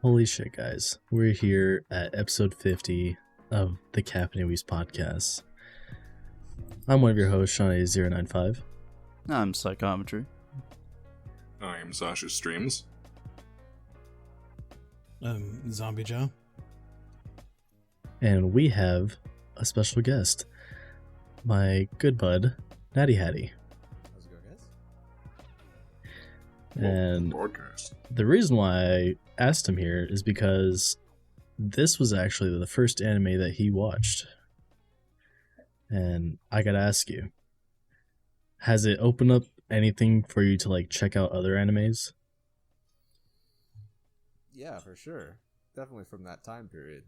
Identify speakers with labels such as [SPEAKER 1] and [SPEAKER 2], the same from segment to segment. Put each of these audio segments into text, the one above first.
[SPEAKER 1] Holy shit, guys. We're here at episode 50 of the Caffeinated Weebs Podcast. I'm one of your hosts, Shawnee095.
[SPEAKER 2] I'm Psychometry.
[SPEAKER 3] I am Sasha Streams.
[SPEAKER 4] Zombie Joe.
[SPEAKER 1] And we have a special guest, my good bud, Natty Hattie.
[SPEAKER 5] How's it going, guys?
[SPEAKER 1] And
[SPEAKER 3] Broadcast.
[SPEAKER 1] the reason why I asked him here is because this was actually the first anime that he watched. And I gotta ask you, has it opened up anything for you to like check out other animes?
[SPEAKER 5] Yeah, for sure. Definitely from that time period.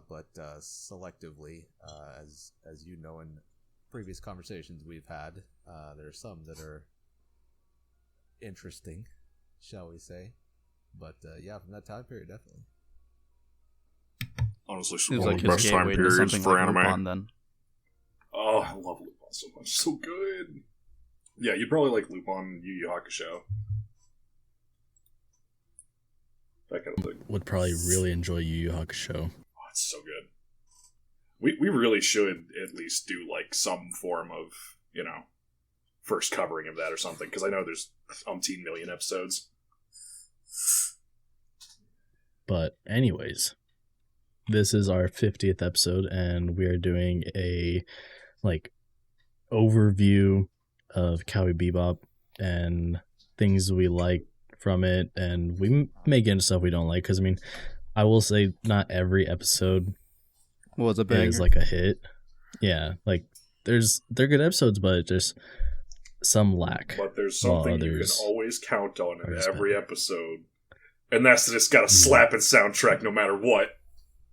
[SPEAKER 5] But selectively, as you know in previous conversations we've had, there are some that are interesting, shall we say. But yeah, from that time period, definitely.
[SPEAKER 3] Honestly,
[SPEAKER 2] It was
[SPEAKER 3] one
[SPEAKER 2] like
[SPEAKER 3] of the
[SPEAKER 2] his
[SPEAKER 3] best time
[SPEAKER 2] gateway to
[SPEAKER 3] periods
[SPEAKER 2] something
[SPEAKER 3] for
[SPEAKER 2] like
[SPEAKER 3] anime.
[SPEAKER 2] Lupin then.
[SPEAKER 3] Oh, I love Lupin so much. So good. Yeah, you'd probably like Lupin, Yu Yu Hakusho. That kind of thing.
[SPEAKER 1] Would probably really enjoy Yu Yu Hakusho.
[SPEAKER 3] Oh, it's so good. We really should at least do like some form of, first covering of that or something, because I know there's umpteen million episodes.
[SPEAKER 1] But anyways, this is our 50th episode, and we are doing a overview of Cowboy Bebop and things we like from it, and we may get into stuff we don't like, because I will say not every episode
[SPEAKER 2] Was a banger.
[SPEAKER 1] is like a hit. Yeah, they're good episodes, but just some lack.
[SPEAKER 3] But there's something you can
[SPEAKER 1] others
[SPEAKER 3] always count on in
[SPEAKER 1] are
[SPEAKER 3] every episode, and that's that it's got a slapping soundtrack no matter what.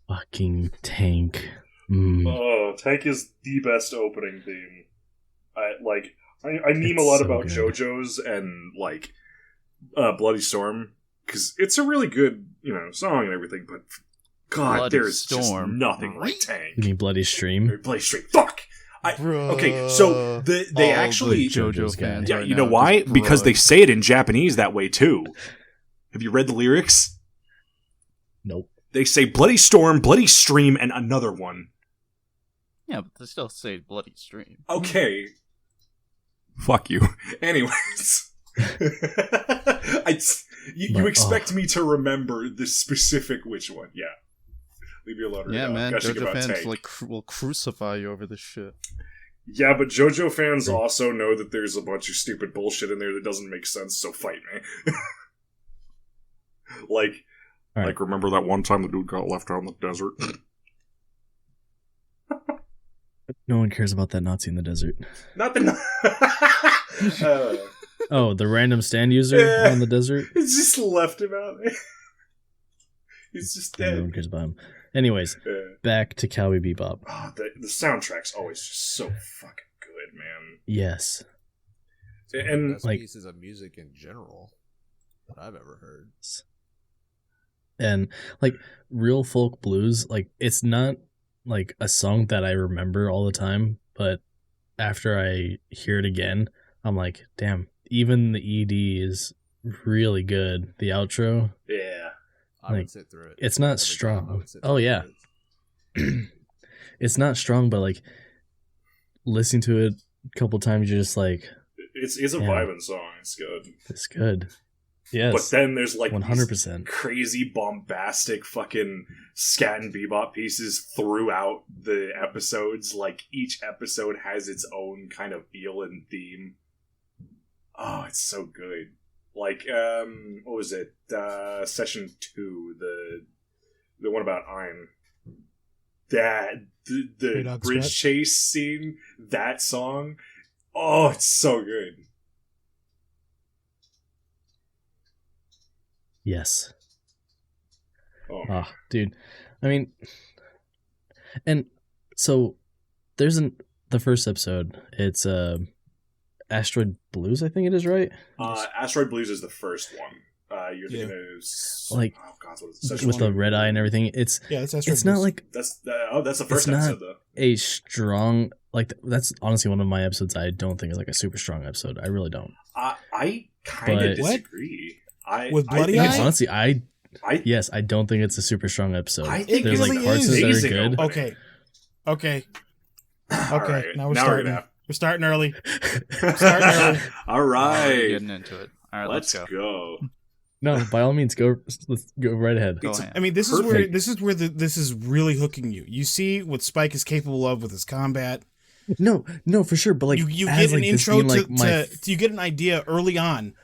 [SPEAKER 1] Fucking Tank.
[SPEAKER 3] Oh, Tank is the best opening theme. I meme a lot
[SPEAKER 1] so
[SPEAKER 3] about
[SPEAKER 1] good.
[SPEAKER 3] JoJo's and Bloody Storm, because it's a really good song and everything. But God,
[SPEAKER 2] Bloody
[SPEAKER 3] there's just
[SPEAKER 2] Storm.
[SPEAKER 3] nothing like Tank.
[SPEAKER 1] You mean Bloody Stream?
[SPEAKER 3] Bloody Stream. Fuck. Okay, so they
[SPEAKER 2] All
[SPEAKER 3] actually
[SPEAKER 2] the JoJo
[SPEAKER 1] JoJo's
[SPEAKER 2] fans.
[SPEAKER 3] yeah,
[SPEAKER 2] right
[SPEAKER 3] you know
[SPEAKER 2] now
[SPEAKER 3] why?
[SPEAKER 2] just
[SPEAKER 3] Because they
[SPEAKER 2] broke.
[SPEAKER 3] say it in Japanese that way too. Have you read the lyrics?
[SPEAKER 1] Nope.
[SPEAKER 3] They say Bloody Storm, Bloody Stream, and another one.
[SPEAKER 2] Yeah, but they still say Bloody Stream.
[SPEAKER 3] Okay. Fuck you. Anyways. You expect me to remember the specific which one. Yeah. Leave me alone.
[SPEAKER 2] Yeah,
[SPEAKER 3] right now.
[SPEAKER 2] man.
[SPEAKER 3] Gushing
[SPEAKER 2] JoJo
[SPEAKER 3] about
[SPEAKER 2] fans
[SPEAKER 3] Tank.
[SPEAKER 2] will crucify you over this shit.
[SPEAKER 3] Yeah, but JoJo fans also know that there's a bunch of stupid bullshit in there that doesn't make sense, so fight me.
[SPEAKER 1] All right.
[SPEAKER 3] remember that one time the dude got left out in the desert?
[SPEAKER 1] No one cares about that Nazi in the desert.
[SPEAKER 3] Not the...
[SPEAKER 1] Oh, the random stand user
[SPEAKER 3] Yeah.
[SPEAKER 1] in the desert?
[SPEAKER 3] It's just left him out there. He's just
[SPEAKER 1] No one
[SPEAKER 3] dead.
[SPEAKER 1] cares about him. Anyways,
[SPEAKER 3] Yeah.
[SPEAKER 1] back to Cowboy Bebop.
[SPEAKER 3] Oh, the soundtrack's always just so fucking good, man.
[SPEAKER 1] Yes.
[SPEAKER 5] It's one of the
[SPEAKER 3] And,
[SPEAKER 5] best
[SPEAKER 1] like-
[SPEAKER 5] pieces of music in general that I've ever heard.
[SPEAKER 1] And real folk blues, it's not a song that I remember all the time, but after I hear it again, I'm like, damn, even the ED is really good. The outro,
[SPEAKER 3] Yeah.
[SPEAKER 5] I would sit through it.
[SPEAKER 1] it's not
[SPEAKER 5] Every time I
[SPEAKER 1] strong.
[SPEAKER 5] would sit
[SPEAKER 1] Oh,
[SPEAKER 5] through
[SPEAKER 1] yeah.
[SPEAKER 5] it.
[SPEAKER 1] It's not strong, but listening to it a couple times, you're just like,
[SPEAKER 3] It's a
[SPEAKER 1] Yeah.
[SPEAKER 3] vibing song. It's good.
[SPEAKER 1] it's good. Yes.
[SPEAKER 3] But then there's
[SPEAKER 1] 100%.
[SPEAKER 3] these crazy bombastic fucking scat and bebop pieces throughout the episodes. Each episode has its own kind of feel and theme. Oh, it's so good. What was it? Session 2, the one about Ein. The
[SPEAKER 4] Dog
[SPEAKER 3] bridge
[SPEAKER 4] Squad?
[SPEAKER 3] chase scene, that song. Oh, it's so good.
[SPEAKER 1] Yes.
[SPEAKER 3] Oh,
[SPEAKER 1] Ah, dude. And so there's the first episode. It's Asteroid Blues, I think it is, right?
[SPEAKER 3] Asteroid Blues is the first one. You're thinking
[SPEAKER 4] Yeah.
[SPEAKER 3] of
[SPEAKER 1] Like,
[SPEAKER 3] what is it? Session
[SPEAKER 1] with the
[SPEAKER 3] two?
[SPEAKER 1] red eye and everything. It's
[SPEAKER 4] Yeah, that's
[SPEAKER 1] not like
[SPEAKER 3] That's the first
[SPEAKER 1] not-
[SPEAKER 3] episode though.
[SPEAKER 1] a strong that's honestly one of my episodes I don't think is a super strong episode. I really don't.
[SPEAKER 3] I kind
[SPEAKER 1] But-
[SPEAKER 3] of
[SPEAKER 4] What?
[SPEAKER 3] disagree.
[SPEAKER 4] With Bloody
[SPEAKER 3] think
[SPEAKER 4] Eye?
[SPEAKER 3] it's-
[SPEAKER 1] Honestly, I yes, I don't think it's a super strong episode.
[SPEAKER 3] I think
[SPEAKER 1] There's
[SPEAKER 3] it's
[SPEAKER 1] like
[SPEAKER 3] an
[SPEAKER 1] parts that are
[SPEAKER 3] amazing
[SPEAKER 1] good.
[SPEAKER 3] opening.
[SPEAKER 4] Okay.
[SPEAKER 3] All
[SPEAKER 4] Okay.
[SPEAKER 3] right,
[SPEAKER 4] Now we're
[SPEAKER 3] now
[SPEAKER 4] starting.
[SPEAKER 3] gonna-
[SPEAKER 4] We're starting early.
[SPEAKER 3] All
[SPEAKER 2] Already
[SPEAKER 3] right,
[SPEAKER 2] getting into it. All right,
[SPEAKER 3] let's
[SPEAKER 2] let's go.
[SPEAKER 3] go.
[SPEAKER 1] No, by all means, let's go right ahead.
[SPEAKER 2] Go
[SPEAKER 3] It's
[SPEAKER 2] ahead.
[SPEAKER 4] I mean, this
[SPEAKER 3] Perfect.
[SPEAKER 4] is where this is really hooking you. You see what Spike is capable of with his combat.
[SPEAKER 1] No, for sure. But like,
[SPEAKER 4] you
[SPEAKER 1] as,
[SPEAKER 4] get an
[SPEAKER 1] like, this
[SPEAKER 4] intro
[SPEAKER 1] being, like, my
[SPEAKER 4] you get an idea early on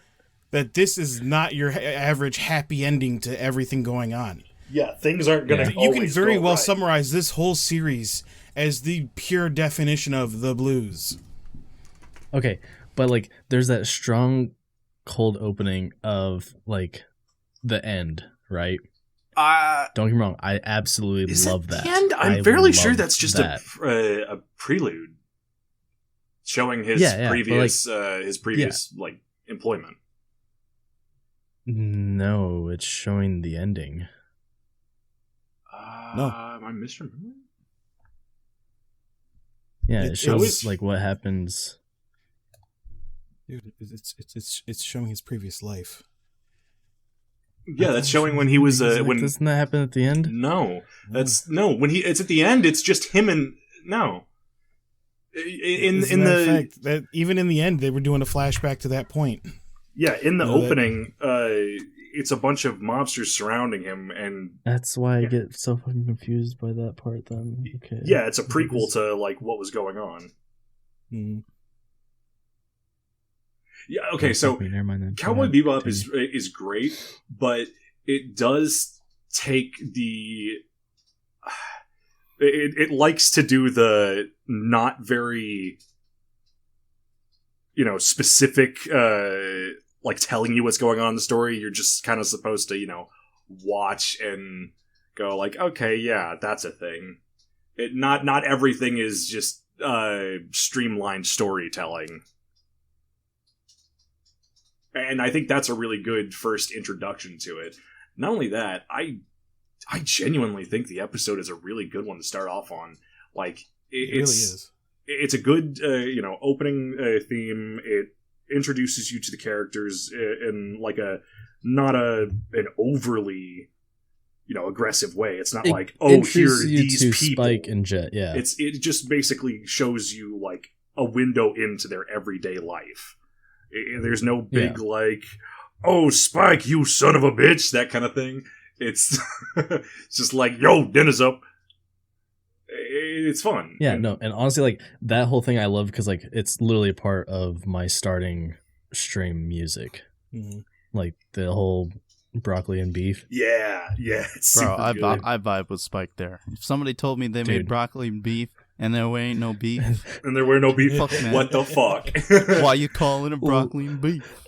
[SPEAKER 4] that this is not your average happy ending to everything going on.
[SPEAKER 3] Yeah, things aren't gonna.
[SPEAKER 1] Yeah.
[SPEAKER 4] You can
[SPEAKER 3] always
[SPEAKER 4] very
[SPEAKER 3] go
[SPEAKER 4] well
[SPEAKER 3] right.
[SPEAKER 4] summarize this whole series as the pure definition of the blues.
[SPEAKER 1] Okay, but like, there's that strong, cold opening of like the end, right? Don't get me wrong, I absolutely
[SPEAKER 3] Is
[SPEAKER 1] love
[SPEAKER 3] it
[SPEAKER 1] that.
[SPEAKER 3] the end? I'm
[SPEAKER 1] I
[SPEAKER 3] fairly sure
[SPEAKER 1] love
[SPEAKER 3] that's just
[SPEAKER 1] that.
[SPEAKER 3] a prelude, showing his
[SPEAKER 1] Yeah, but,
[SPEAKER 3] previous like employment.
[SPEAKER 1] No, it's showing the ending.
[SPEAKER 4] No.
[SPEAKER 3] Am I misremembering?
[SPEAKER 1] Yeah,
[SPEAKER 4] It
[SPEAKER 1] it shows
[SPEAKER 3] always-
[SPEAKER 1] like what happens.
[SPEAKER 4] Dude, it's showing his previous life.
[SPEAKER 3] Yeah, that's showing when he was
[SPEAKER 1] Like,
[SPEAKER 3] when.
[SPEAKER 1] doesn't that happen at the end?
[SPEAKER 3] No, that's no. When it's at the end, it's just him and no. In
[SPEAKER 4] As a
[SPEAKER 3] in
[SPEAKER 4] matter of
[SPEAKER 3] the
[SPEAKER 4] fact, that even in the end, they were doing a flashback to that point.
[SPEAKER 3] yeah in the
[SPEAKER 4] No, that-
[SPEAKER 3] opening, it's a bunch of mobsters surrounding him, and
[SPEAKER 1] That's why I
[SPEAKER 3] Yeah.
[SPEAKER 1] get so fucking confused by that part. Then okay,
[SPEAKER 3] yeah, it's a prequel to like what was going on.
[SPEAKER 4] Mhm.
[SPEAKER 3] Yeah, okay, so
[SPEAKER 1] Okay, never mind then.
[SPEAKER 3] Cowboy
[SPEAKER 1] Go ahead.
[SPEAKER 3] Bebop
[SPEAKER 1] Continue.
[SPEAKER 3] is great, but it does take the. It likes to do the not very, specific, like telling you what's going on in the story. You're just kind of supposed to, watch and go like, okay, yeah, that's a thing. Not everything is just streamlined storytelling. And I think that's a really good first introduction to it. Not only that, I genuinely think the episode is a really good one to start off on. Like
[SPEAKER 4] It really is.
[SPEAKER 3] it's a good opening theme. It introduces you to the characters in like not an overly aggressive way. It's not
[SPEAKER 1] It
[SPEAKER 3] like, oh, here are
[SPEAKER 1] introduces you
[SPEAKER 3] these
[SPEAKER 1] to
[SPEAKER 3] people.
[SPEAKER 1] Spike and Jet. Yeah,
[SPEAKER 3] It just basically shows you like a window into their everyday life. There's no big like, oh, Spike, you son of a bitch, that kind of thing. It's it's just like, yo, dinner's up. It's fun.
[SPEAKER 1] yeah, no, and honestly, like that whole thing I love because like it's literally a part of my starting stream music,
[SPEAKER 4] Mhm.
[SPEAKER 1] like the whole broccoli and beef.
[SPEAKER 3] Yeah. It's
[SPEAKER 2] Bro,
[SPEAKER 3] super
[SPEAKER 2] I
[SPEAKER 3] good.
[SPEAKER 2] vibe with Spike there. If somebody told me they
[SPEAKER 1] Dude.
[SPEAKER 2] made broccoli and beef and there ain't no beef,
[SPEAKER 3] And there were no beef.
[SPEAKER 2] Fuck, man.
[SPEAKER 3] What the fuck?
[SPEAKER 2] why you calling it broccoli and beef?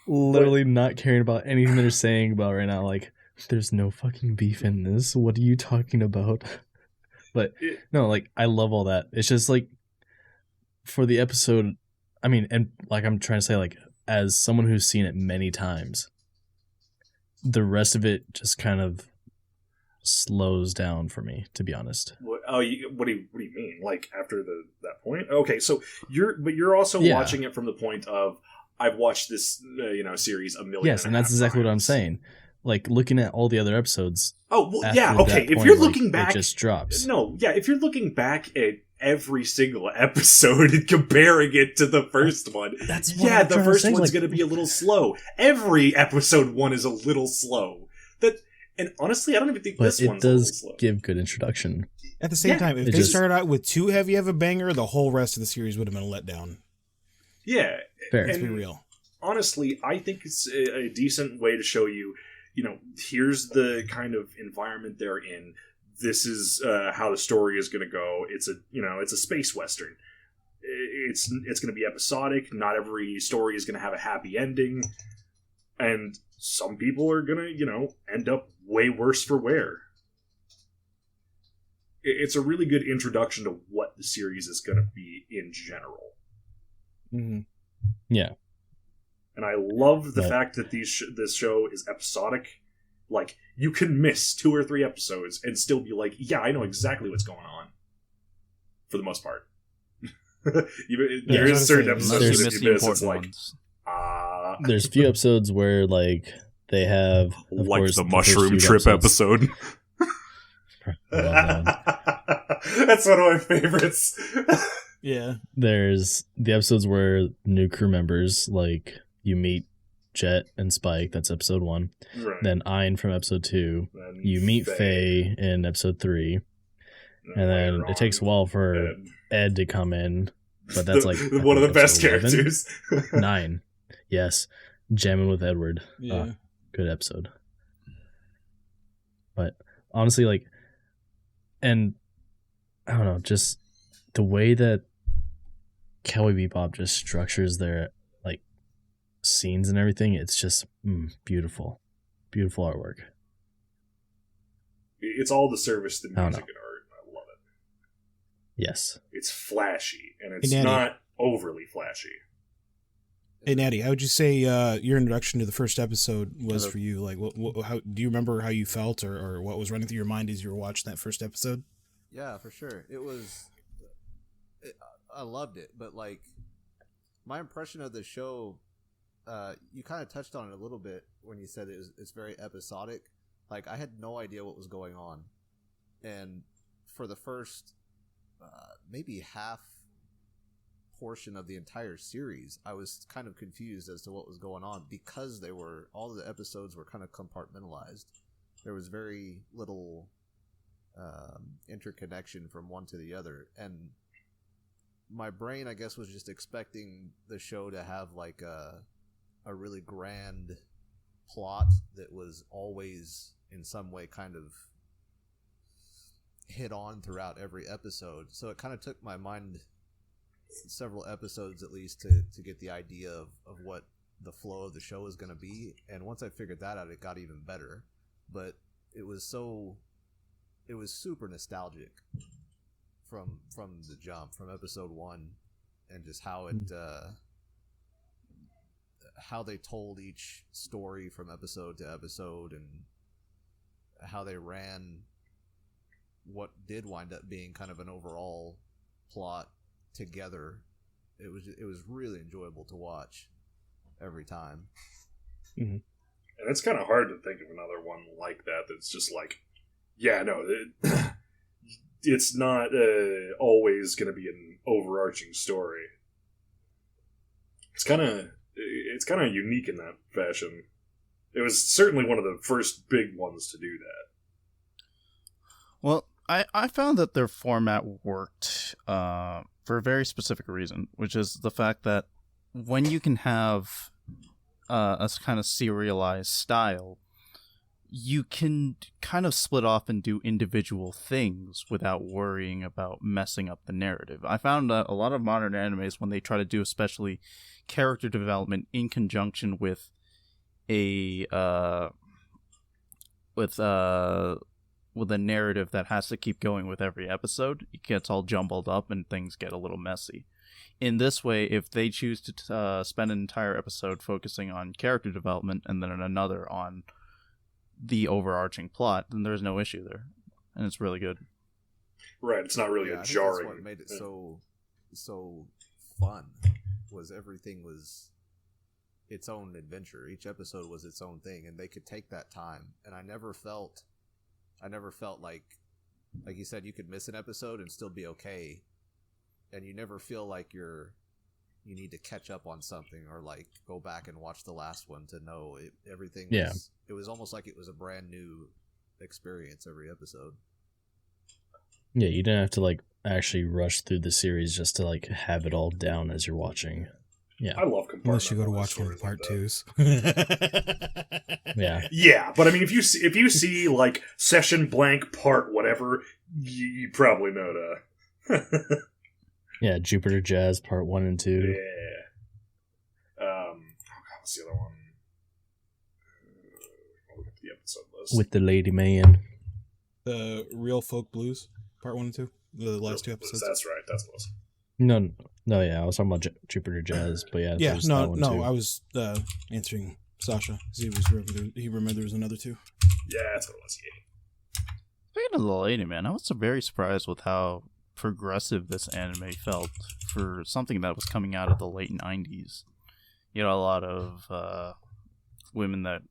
[SPEAKER 1] Literally not caring about anything they're saying about right now. Like, there's no fucking beef in this. What are you talking about? But no, like I love all that. It's just like for the episode. I mean, and like I'm trying to say, like as someone who's seen it many times, the rest of it just kind of slows down for me, to be honest.
[SPEAKER 3] What do you mean? Like after that point? Okay, so you're also
[SPEAKER 1] Yeah.
[SPEAKER 3] watching it from the point of I've watched this series a million.
[SPEAKER 1] Yes, and that's exactly what I'm
[SPEAKER 3] times.
[SPEAKER 1] saying. Like looking at all the other episodes.
[SPEAKER 3] Oh well,
[SPEAKER 1] after
[SPEAKER 3] yeah.
[SPEAKER 1] that
[SPEAKER 3] Okay, if
[SPEAKER 1] point,
[SPEAKER 3] you're
[SPEAKER 1] like,
[SPEAKER 3] looking back,
[SPEAKER 1] it just drops.
[SPEAKER 3] no, yeah. If you're looking back at every single episode and comparing it to the first one,
[SPEAKER 1] That's what
[SPEAKER 3] yeah,
[SPEAKER 1] I'm
[SPEAKER 3] the
[SPEAKER 1] trying to
[SPEAKER 3] first
[SPEAKER 1] say,
[SPEAKER 3] one's
[SPEAKER 1] like-
[SPEAKER 3] going to be a little slow. Every episode one is a little slow. And honestly, I don't even think
[SPEAKER 1] But
[SPEAKER 3] this
[SPEAKER 1] it
[SPEAKER 3] one's a little
[SPEAKER 1] does
[SPEAKER 3] slow.
[SPEAKER 1] give good introduction.
[SPEAKER 4] At the same
[SPEAKER 3] Yeah.
[SPEAKER 4] time, if
[SPEAKER 1] It
[SPEAKER 4] they
[SPEAKER 1] just-
[SPEAKER 4] started out with too heavy of a banger, the whole rest of the series would have been a letdown.
[SPEAKER 3] Yeah,
[SPEAKER 1] Fair.
[SPEAKER 4] Let's be
[SPEAKER 3] And-
[SPEAKER 4] real.
[SPEAKER 3] honestly, I think it's a decent way to show you, here's the kind of environment they're in. This is how the story is going to go. It's a space western. It's going to be episodic. Not every story is going to have a happy ending, and some people are going to, end up way worse for wear. It's a really good introduction to what the series is going to be in general.
[SPEAKER 4] Mm-hmm.
[SPEAKER 1] Yeah.
[SPEAKER 3] And I love the
[SPEAKER 1] Right.
[SPEAKER 3] fact that this show is episodic. Like, you can miss 2 or 3 episodes and still be like, yeah, I know exactly what's going on. For the most part. There
[SPEAKER 4] I was
[SPEAKER 3] is certain
[SPEAKER 4] gonna say,
[SPEAKER 3] episodes
[SPEAKER 2] Unless
[SPEAKER 3] that
[SPEAKER 2] you
[SPEAKER 3] if
[SPEAKER 2] miss
[SPEAKER 3] you
[SPEAKER 2] the
[SPEAKER 3] miss, it's
[SPEAKER 2] important
[SPEAKER 3] like,
[SPEAKER 2] ones.
[SPEAKER 1] There's a few episodes where like they have, of
[SPEAKER 3] Like
[SPEAKER 1] course,
[SPEAKER 3] the
[SPEAKER 1] first
[SPEAKER 3] mushroom
[SPEAKER 1] few
[SPEAKER 3] trip
[SPEAKER 1] episodes.
[SPEAKER 3] episode.
[SPEAKER 1] I love that one.
[SPEAKER 3] That's one of my favorites.
[SPEAKER 4] Yeah.
[SPEAKER 1] There's the episodes where new crew members, like you meet Jet and Spike, that's episode 1.
[SPEAKER 3] Right.
[SPEAKER 1] Then Ein from episode 2.
[SPEAKER 3] Then
[SPEAKER 1] You meet Faye in episode 3. And then it takes a while for Ed to come in, but that's like
[SPEAKER 3] one of the best
[SPEAKER 1] episode 11.
[SPEAKER 3] characters.
[SPEAKER 1] 9. Yes. Jamming with Edward.
[SPEAKER 4] Yeah.
[SPEAKER 1] Good episode. But honestly, like, and I don't know, just the way that Cowboy Bebop just structures their like scenes and everything, it's just beautiful. Beautiful artwork.
[SPEAKER 3] It's all the service to
[SPEAKER 1] I don't
[SPEAKER 3] music
[SPEAKER 1] know.
[SPEAKER 3] and art. I love it.
[SPEAKER 1] Yes.
[SPEAKER 3] It's flashy, and it's
[SPEAKER 4] Hey, Natty.
[SPEAKER 3] not overly flashy.
[SPEAKER 4] Hey, Natty, how would you say your introduction to the first episode was
[SPEAKER 5] Hello.
[SPEAKER 4] for you? Like, how do you remember how you felt, or what was running through your mind as you were watching that first episode?
[SPEAKER 5] Yeah, for sure. I loved it, but like my impression of the show, you kind of touched on it a little bit when you said it's very episodic. Like I had no idea what was going on, and for the first maybe half portion of the entire series, I was kind of confused as to what was going on because all the episodes were kind of compartmentalized. There was very little interconnection from one to the other, and my brain, I guess, was just expecting the show to have like a really grand plot that was always in some way kind of hit on throughout every episode. So it kind of took my mind several episodes at least to get the idea of what the flow of the show is going to be. And once I figured that out, it got even better. But it was super nostalgic from the jump, from episode 1, and just how it how they told each story from episode to episode, and how they ran what did wind up being kind of an overall plot together. It was really enjoyable to watch every time.
[SPEAKER 1] Mm-hmm.
[SPEAKER 3] And it's kind of hard to think of another one like that that's just like, yeah, no, it's not always going to be an overarching story. It's kind of unique in that fashion. It was certainly one of the first big ones to do that.
[SPEAKER 2] Well, I found that their format worked for a very specific reason, which is the fact that when you can have a kind of serialized style, you can kind of split off and do individual things without worrying about messing up the narrative. I found that a lot of modern animes, when they try to do especially character development in conjunction with a narrative that has to keep going with every episode, it gets all jumbled up and things get a little messy. In this way, if they choose to spend an entire episode focusing on character development and then another on the overarching plot, then there's no issue there, and it's really good.
[SPEAKER 3] Right, it's not really
[SPEAKER 5] I
[SPEAKER 3] a
[SPEAKER 5] think
[SPEAKER 3] jarring.
[SPEAKER 5] that's what made it so fun. Was everything was its own adventure. Each episode was its own thing, and they could take that time. And I never felt like you said, you could miss an episode and still be okay, and you never feel like you need to catch up on something or like go back and watch the last one to know everything.
[SPEAKER 1] Yeah.
[SPEAKER 5] It was almost like it was a brand new experience every episode.
[SPEAKER 1] Yeah, you didn't have to like actually rush through the series just to like have it all down as you're watching. Yeah.
[SPEAKER 3] I love compartmentalized
[SPEAKER 4] Unless you go to watch one of the
[SPEAKER 3] stories
[SPEAKER 4] part
[SPEAKER 3] like that.
[SPEAKER 4] twos.
[SPEAKER 1] Yeah.
[SPEAKER 3] Yeah, but I mean, if you see like session blank part whatever, you probably know to.
[SPEAKER 1] Yeah, Jupiter Jazz Part 1 and 2.
[SPEAKER 3] Yeah. Oh god, what's the other one? I'll look at the episode list.
[SPEAKER 1] With the Lady Man.
[SPEAKER 4] The Real Folk Blues, part 1 and 2, the last 2 episodes.
[SPEAKER 3] That's right. That's what it was.
[SPEAKER 1] No, yeah, I was talking about Jupiter Jazz, but yeah,
[SPEAKER 4] Yeah,
[SPEAKER 1] there's that one too.
[SPEAKER 4] I was answering Sasha because he remembered there was another 2.
[SPEAKER 3] Yeah, that's what it was. Yeah.
[SPEAKER 2] Speaking of the lady, man, I was very surprised with how progressive this anime felt for something that was coming out of the late 90s. You know, a lot of women that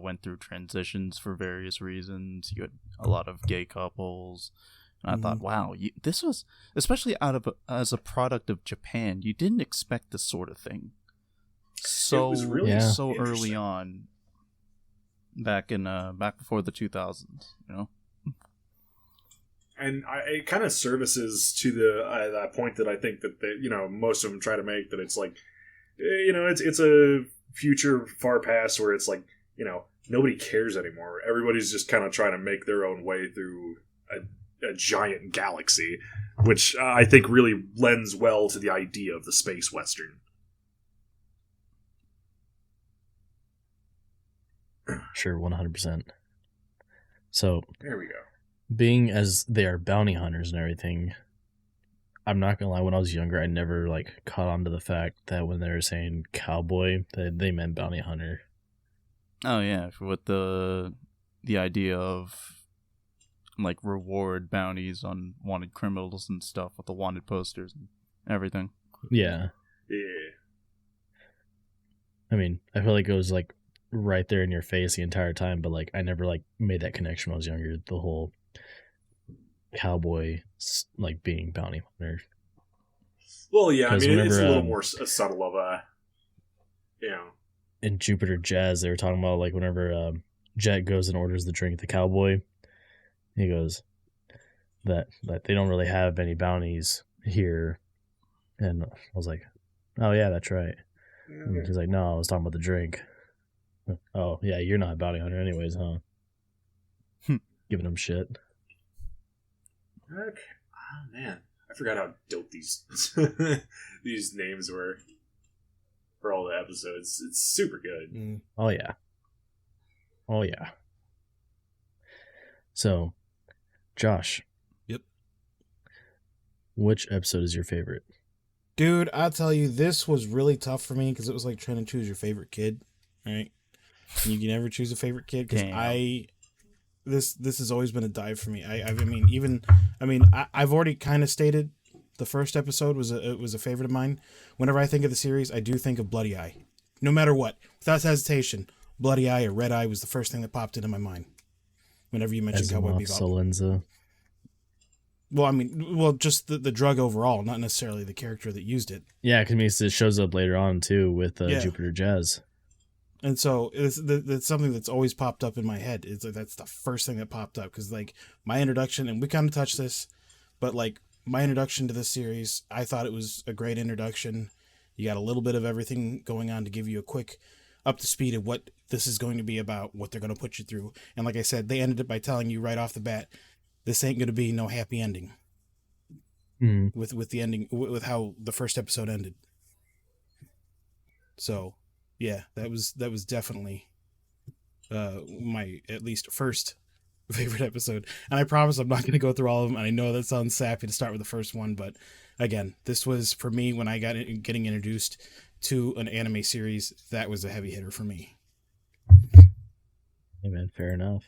[SPEAKER 2] went through transitions for various reasons. You had a lot of gay couples. And I thought, wow, this was, especially as a product of Japan, you didn't expect this sort of thing. So,
[SPEAKER 3] It was really
[SPEAKER 2] so early on, back before the 2000s, you know?
[SPEAKER 3] And it kind of services to the that point that I think that most of them try to make, that it's like, it's a future far past where it's like, nobody cares anymore. Everybody's just kind of trying to make their own way through a giant galaxy, which I think really lends well to the idea of the space western.
[SPEAKER 1] Sure, 100%. So
[SPEAKER 3] There we go.
[SPEAKER 1] being as they are bounty hunters and everything, I'm not gonna lie, when I was younger, I never caught on to the fact that when they were saying cowboy, that they meant bounty hunter.
[SPEAKER 2] Oh yeah, with the idea of reward bounties on wanted criminals and stuff with the wanted posters and everything.
[SPEAKER 1] Yeah.
[SPEAKER 3] Yeah.
[SPEAKER 1] I mean, I feel like it was right there in your face the entire time, but I never made that connection when I was younger. The whole cowboy being bounty hunter.
[SPEAKER 3] Well, yeah, I mean, it's
[SPEAKER 1] whenever,
[SPEAKER 3] a little more subtle of a,
[SPEAKER 1] in Jupiter Jazz, they were talking about whenever Jet goes and orders the drink at the cowboy, he goes that they don't really have any bounties here, and I was like, oh yeah, that's right. And he's like, no, I was talking about the drink. Oh yeah, you're not a bounty hunter anyways, huh? Giving him shit.
[SPEAKER 3] Okay. Oh man, I forgot how dope these these names were for all the episodes. It's super good.
[SPEAKER 1] Oh yeah. Oh yeah. So, Josh.
[SPEAKER 4] Yep.
[SPEAKER 1] Which episode is your favorite?
[SPEAKER 4] Dude, I'll tell you, this was really tough for me because it was like trying to choose your favorite kid, right? And you can never choose a favorite kid because this has always been a dive for me. I've already kind of stated the first episode was a favorite of mine. Whenever I think of the series, I do think of Bloody Eye. No matter what, without hesitation, Bloody Eye or Red Eye was the first thing that popped into my mind. Whenever you mentioned Cowboy Bebop.
[SPEAKER 1] Solenza.
[SPEAKER 4] Well, just the drug overall, not necessarily the character that used it.
[SPEAKER 1] Yeah, because it shows up later on too with Jupiter Jazz.
[SPEAKER 4] And so it's something that's always popped up in my head. It's that's the first thing that popped up because my introduction, and we kind of touched this, but my introduction to this series, I thought it was a great introduction. You got a little bit of everything going on to give you a quick up to speed of what this is going to be about, what they're going to put you through. And like I said, they ended it by telling you right off the bat, this ain't going to be no happy ending. With the ending, with how the first episode ended. So, yeah, that was definitely my at least first favorite episode. And I promise I'm not going to go through all of them. And I know that sounds sappy to start with the first one, but again, this was for me when I getting introduced to an anime series. That was a heavy hitter for me.
[SPEAKER 1] Hey man, fair enough.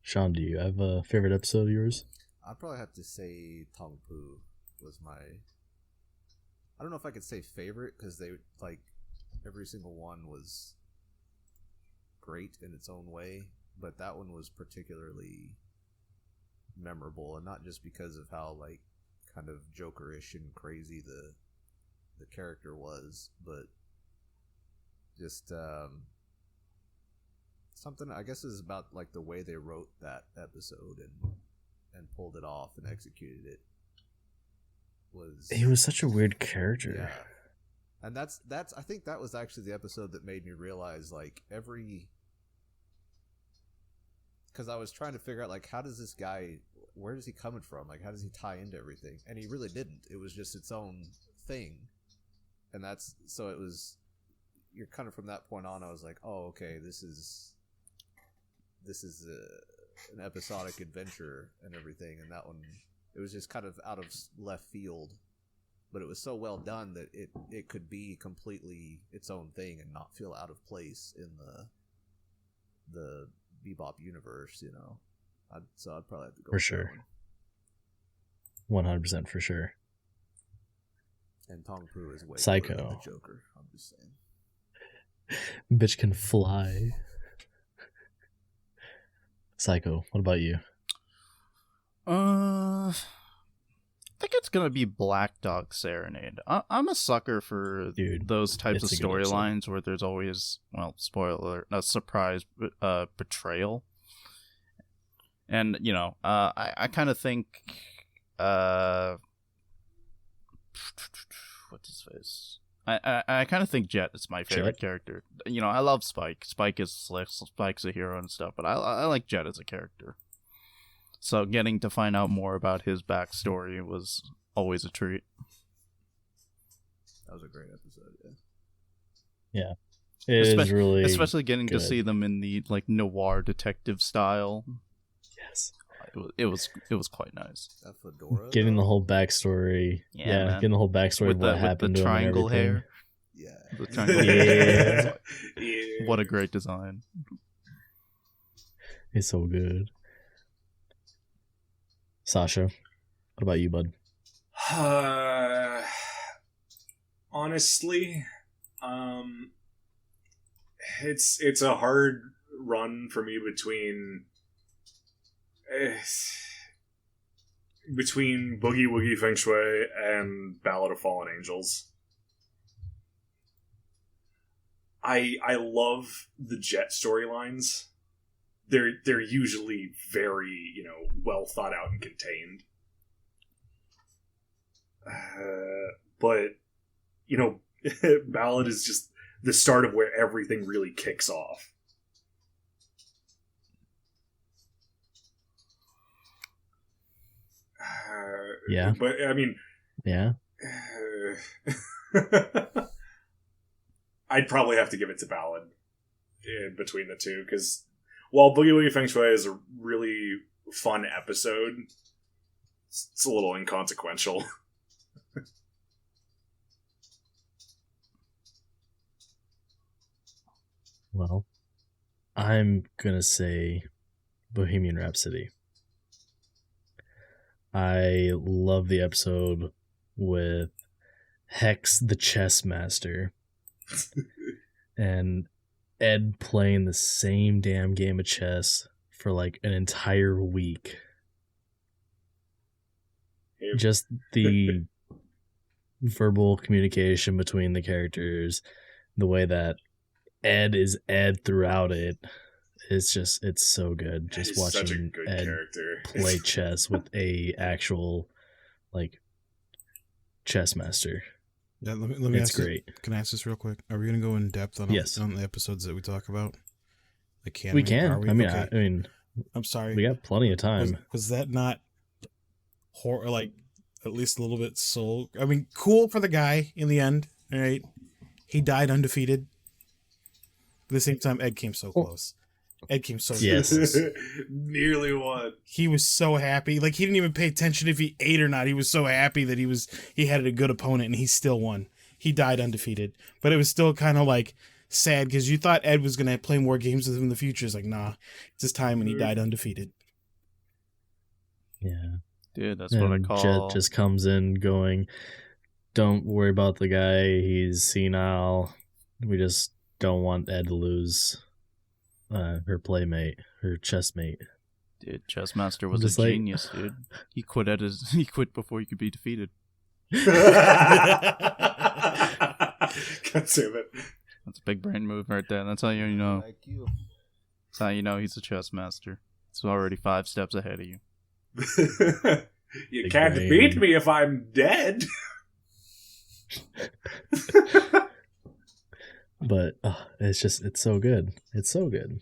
[SPEAKER 1] Sean, do you have a favorite episode of yours?
[SPEAKER 5] I'd probably have to say Tong Pu was my... I don't know if I could say favorite, because they, every single one was great in its own way, but that one was particularly memorable, and not just because of how, kind of Joker-ish and crazy the character was, but just, something, I guess, is about, the way they wrote that episode and pulled it off and executed it.
[SPEAKER 1] He was such a weird character.
[SPEAKER 5] Yeah. And that's I think that was actually the episode that made me realize because I was trying to figure out how does this guy, where does he coming from? How does he tie into everything? And he really didn't. It was just its own thing. And it was, you're kind of from that point on, I was like, oh, okay, this is an episodic adventure and everything. And that one, it was just kind of out of left field, but it was so well done that it could be completely its own thing and not feel out of place in the Bebop universe, so I'd probably have to go
[SPEAKER 1] for sure. 100% for sure.
[SPEAKER 5] And Tong Pu is way
[SPEAKER 1] Psycho
[SPEAKER 5] cooler than the Joker. I'm just saying.
[SPEAKER 1] Bitch can fly. Psycho, what about you?
[SPEAKER 2] I think it's gonna be Black Dog Serenade. I'm a sucker for those types of
[SPEAKER 1] it's a good episode.
[SPEAKER 2] storylines where there's always, well, spoiler alert, a surprise betrayal. And, you know, I kind of think, what's his face? I kind of think Jet is my favorite character. You know, I love Spike. Spike is slick. Spike's a hero and stuff, but I like Jet as a character. So getting to find out more about his backstory was always a treat.
[SPEAKER 5] That was a great episode,
[SPEAKER 1] yeah. It is really
[SPEAKER 2] especially getting
[SPEAKER 1] good.
[SPEAKER 2] to see them in the like noir detective style.
[SPEAKER 1] Yes.
[SPEAKER 2] It was quite nice.
[SPEAKER 5] That fedora,
[SPEAKER 1] Getting
[SPEAKER 5] though?
[SPEAKER 1] the whole backstory.
[SPEAKER 2] Yeah, man.
[SPEAKER 1] Getting the whole backstory
[SPEAKER 2] With
[SPEAKER 1] of what
[SPEAKER 2] the
[SPEAKER 1] happened to
[SPEAKER 2] triangle
[SPEAKER 1] him and
[SPEAKER 2] hair.
[SPEAKER 5] Yeah.
[SPEAKER 2] The triangle
[SPEAKER 1] Yeah.
[SPEAKER 2] hair. What a great design.
[SPEAKER 1] It's so good. Sasha, what about you, bud?
[SPEAKER 3] Honestly, it's a hard run for me between Boogie Woogie Feng Shui and Ballad of Fallen Angels. I love the Jet storylines. They're usually very, you know, well thought out and contained. But, you know, Ballad is just the start of where everything really kicks off.
[SPEAKER 1] Yeah.
[SPEAKER 3] But, I mean...
[SPEAKER 1] Yeah?
[SPEAKER 3] I'd probably have to give it to Ballad in between the two, because while Boogie Woogie Feng Shui is a really fun episode, it's a little inconsequential.
[SPEAKER 1] Well, I'm gonna say Bohemian Rhapsody. I love the episode with Hex the chess master and Ed playing the same damn game of chess for like an entire week. Just the verbal communication between the characters, the way that Ed is Ed throughout it. It's so good. Just watching
[SPEAKER 3] such a good
[SPEAKER 1] Ed
[SPEAKER 3] character.
[SPEAKER 1] play chess with a actual like chess master.
[SPEAKER 4] Yeah, let me
[SPEAKER 1] It's
[SPEAKER 4] ask
[SPEAKER 1] great.
[SPEAKER 4] Can I ask this real quick? Are we gonna go in depth on
[SPEAKER 1] Yes.
[SPEAKER 4] on the episodes that we talk about? Like,
[SPEAKER 1] We can.
[SPEAKER 4] Are we?
[SPEAKER 1] I mean,
[SPEAKER 4] Okay.
[SPEAKER 1] I mean,
[SPEAKER 4] I'm sorry.
[SPEAKER 1] we got plenty of time.
[SPEAKER 4] Was that not horror? Like, at least a little bit soul. I mean, cool for the guy in the end. All right, he died undefeated. But at the same time, Ed came so close. Ed came so
[SPEAKER 1] Yes.
[SPEAKER 4] close.
[SPEAKER 3] Nearly won.
[SPEAKER 4] He was so happy. Like, he didn't even pay attention if he ate or not. He was so happy that he had a good opponent and he still won. He died undefeated. But it was still kind of like sad because you thought Ed was going to play more games with him in the future. It's like, nah, it's his time and he died undefeated.
[SPEAKER 1] Yeah.
[SPEAKER 2] Dude, that's what I
[SPEAKER 1] And
[SPEAKER 2] call...
[SPEAKER 1] Jet just comes in going, don't worry about the guy. He's senile. We just don't want Ed to lose her playmate, her chessmate.
[SPEAKER 2] Dude, Chessmaster was
[SPEAKER 1] Just
[SPEAKER 2] a
[SPEAKER 1] like-
[SPEAKER 2] genius, dude. He quit before he could be defeated.
[SPEAKER 3] Consume it.
[SPEAKER 2] That's a big brain move right there. That's how you know.
[SPEAKER 5] Like you.
[SPEAKER 2] That's how you know he's a chess master. He's already 5 steps ahead of you.
[SPEAKER 3] You
[SPEAKER 1] Big
[SPEAKER 3] can't
[SPEAKER 1] brain.
[SPEAKER 3] beat me if I'm dead.
[SPEAKER 1] But it's so good. It's so good.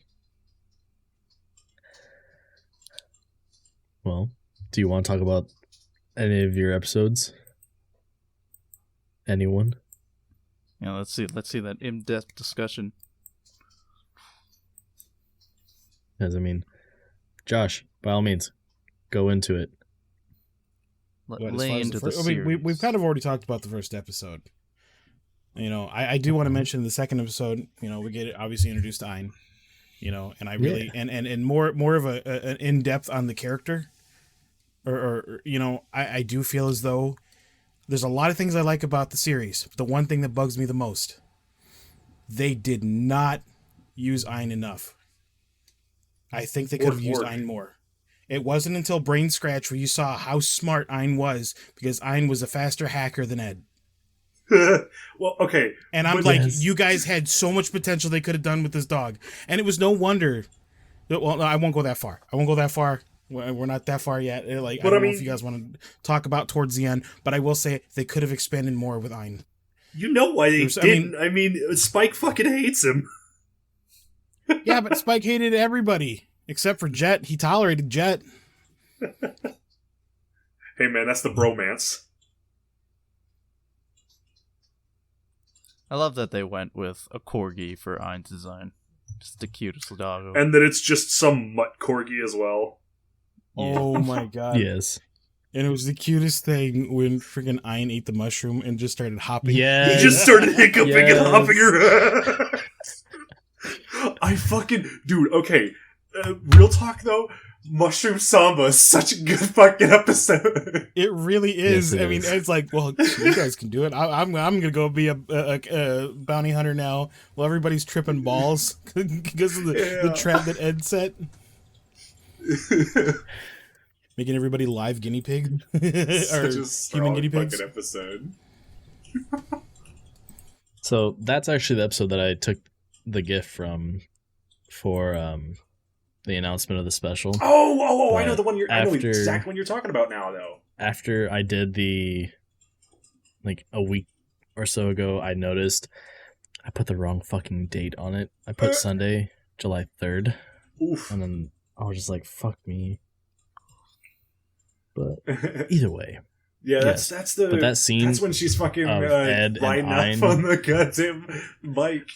[SPEAKER 1] Well, do you want to talk about any of your episodes? Anyone?
[SPEAKER 2] Yeah, let's see that in-depth discussion.
[SPEAKER 1] Because, I mean, Josh, by all means, go into it.
[SPEAKER 4] But as
[SPEAKER 2] Lay
[SPEAKER 4] far as
[SPEAKER 2] into the
[SPEAKER 4] first,
[SPEAKER 2] series.
[SPEAKER 4] we've kind of already talked about the first episode. You know, I do want to mention the second episode. You know, we get obviously introduced to Ein. You know, and I really and more of an in depth on the character. Or you know, I do feel as though there's a lot of things I like about the series. But the one thing that bugs me the most they did not use Ein enough. I think they could have used Ein more. It wasn't until Brain Scratch where you saw how smart Ein was, because Ein was a faster hacker than Ed.
[SPEAKER 3] Well, okay.
[SPEAKER 4] And I'm like, you guys had so much potential they could have done with this dog. And it was no wonder. Well, no, I won't go that far. We're not that far yet. Like, I don't know if you guys want to talk about towards the end, but I will say they could have expanded more with Ein.
[SPEAKER 3] You know why they didn't. I mean, Spike fucking hates him.
[SPEAKER 4] Yeah, but Spike hated everybody. Except for Jet. He tolerated Jet.
[SPEAKER 3] Hey, man, that's the bromance.
[SPEAKER 2] I love that they went with a corgi for Ein's design. Just the cutest dog ever.
[SPEAKER 3] And that it's just some mutt corgi as well.
[SPEAKER 4] Oh my god.
[SPEAKER 1] Yes.
[SPEAKER 4] And it was the cutest thing when freaking Ein ate the mushroom and just started hopping.
[SPEAKER 3] Yeah. He just started hiccuping and hopping around. I fucking... Dude, okay. Real talk, though. Mushroom Samba is such a good fucking episode.
[SPEAKER 4] It really is.
[SPEAKER 1] Yes,
[SPEAKER 4] I mean, it's like, well, you guys can do it. I'm gonna go be a bounty hunter now. Well, everybody's tripping balls because of the trap that Ed set. Making everybody live guinea pig or human guinea pigs.
[SPEAKER 3] Episode.
[SPEAKER 1] So that's actually the episode that I took the gift from for the announcement of the special.
[SPEAKER 3] Oh! I know the one I know
[SPEAKER 1] after-
[SPEAKER 3] exact one you're talking about now, though.
[SPEAKER 1] After I did like a week or so ago, I noticed I put the wrong fucking date on it. I put Sunday, July 3rd.
[SPEAKER 3] Oof.
[SPEAKER 1] And then I was just like, fuck me. But either way.
[SPEAKER 3] Yeah,
[SPEAKER 1] Yes.
[SPEAKER 3] that's the...
[SPEAKER 1] But that scene
[SPEAKER 3] That's when she's fucking
[SPEAKER 1] of Ed and
[SPEAKER 3] riding
[SPEAKER 1] Ein
[SPEAKER 3] up on the goddamn bike.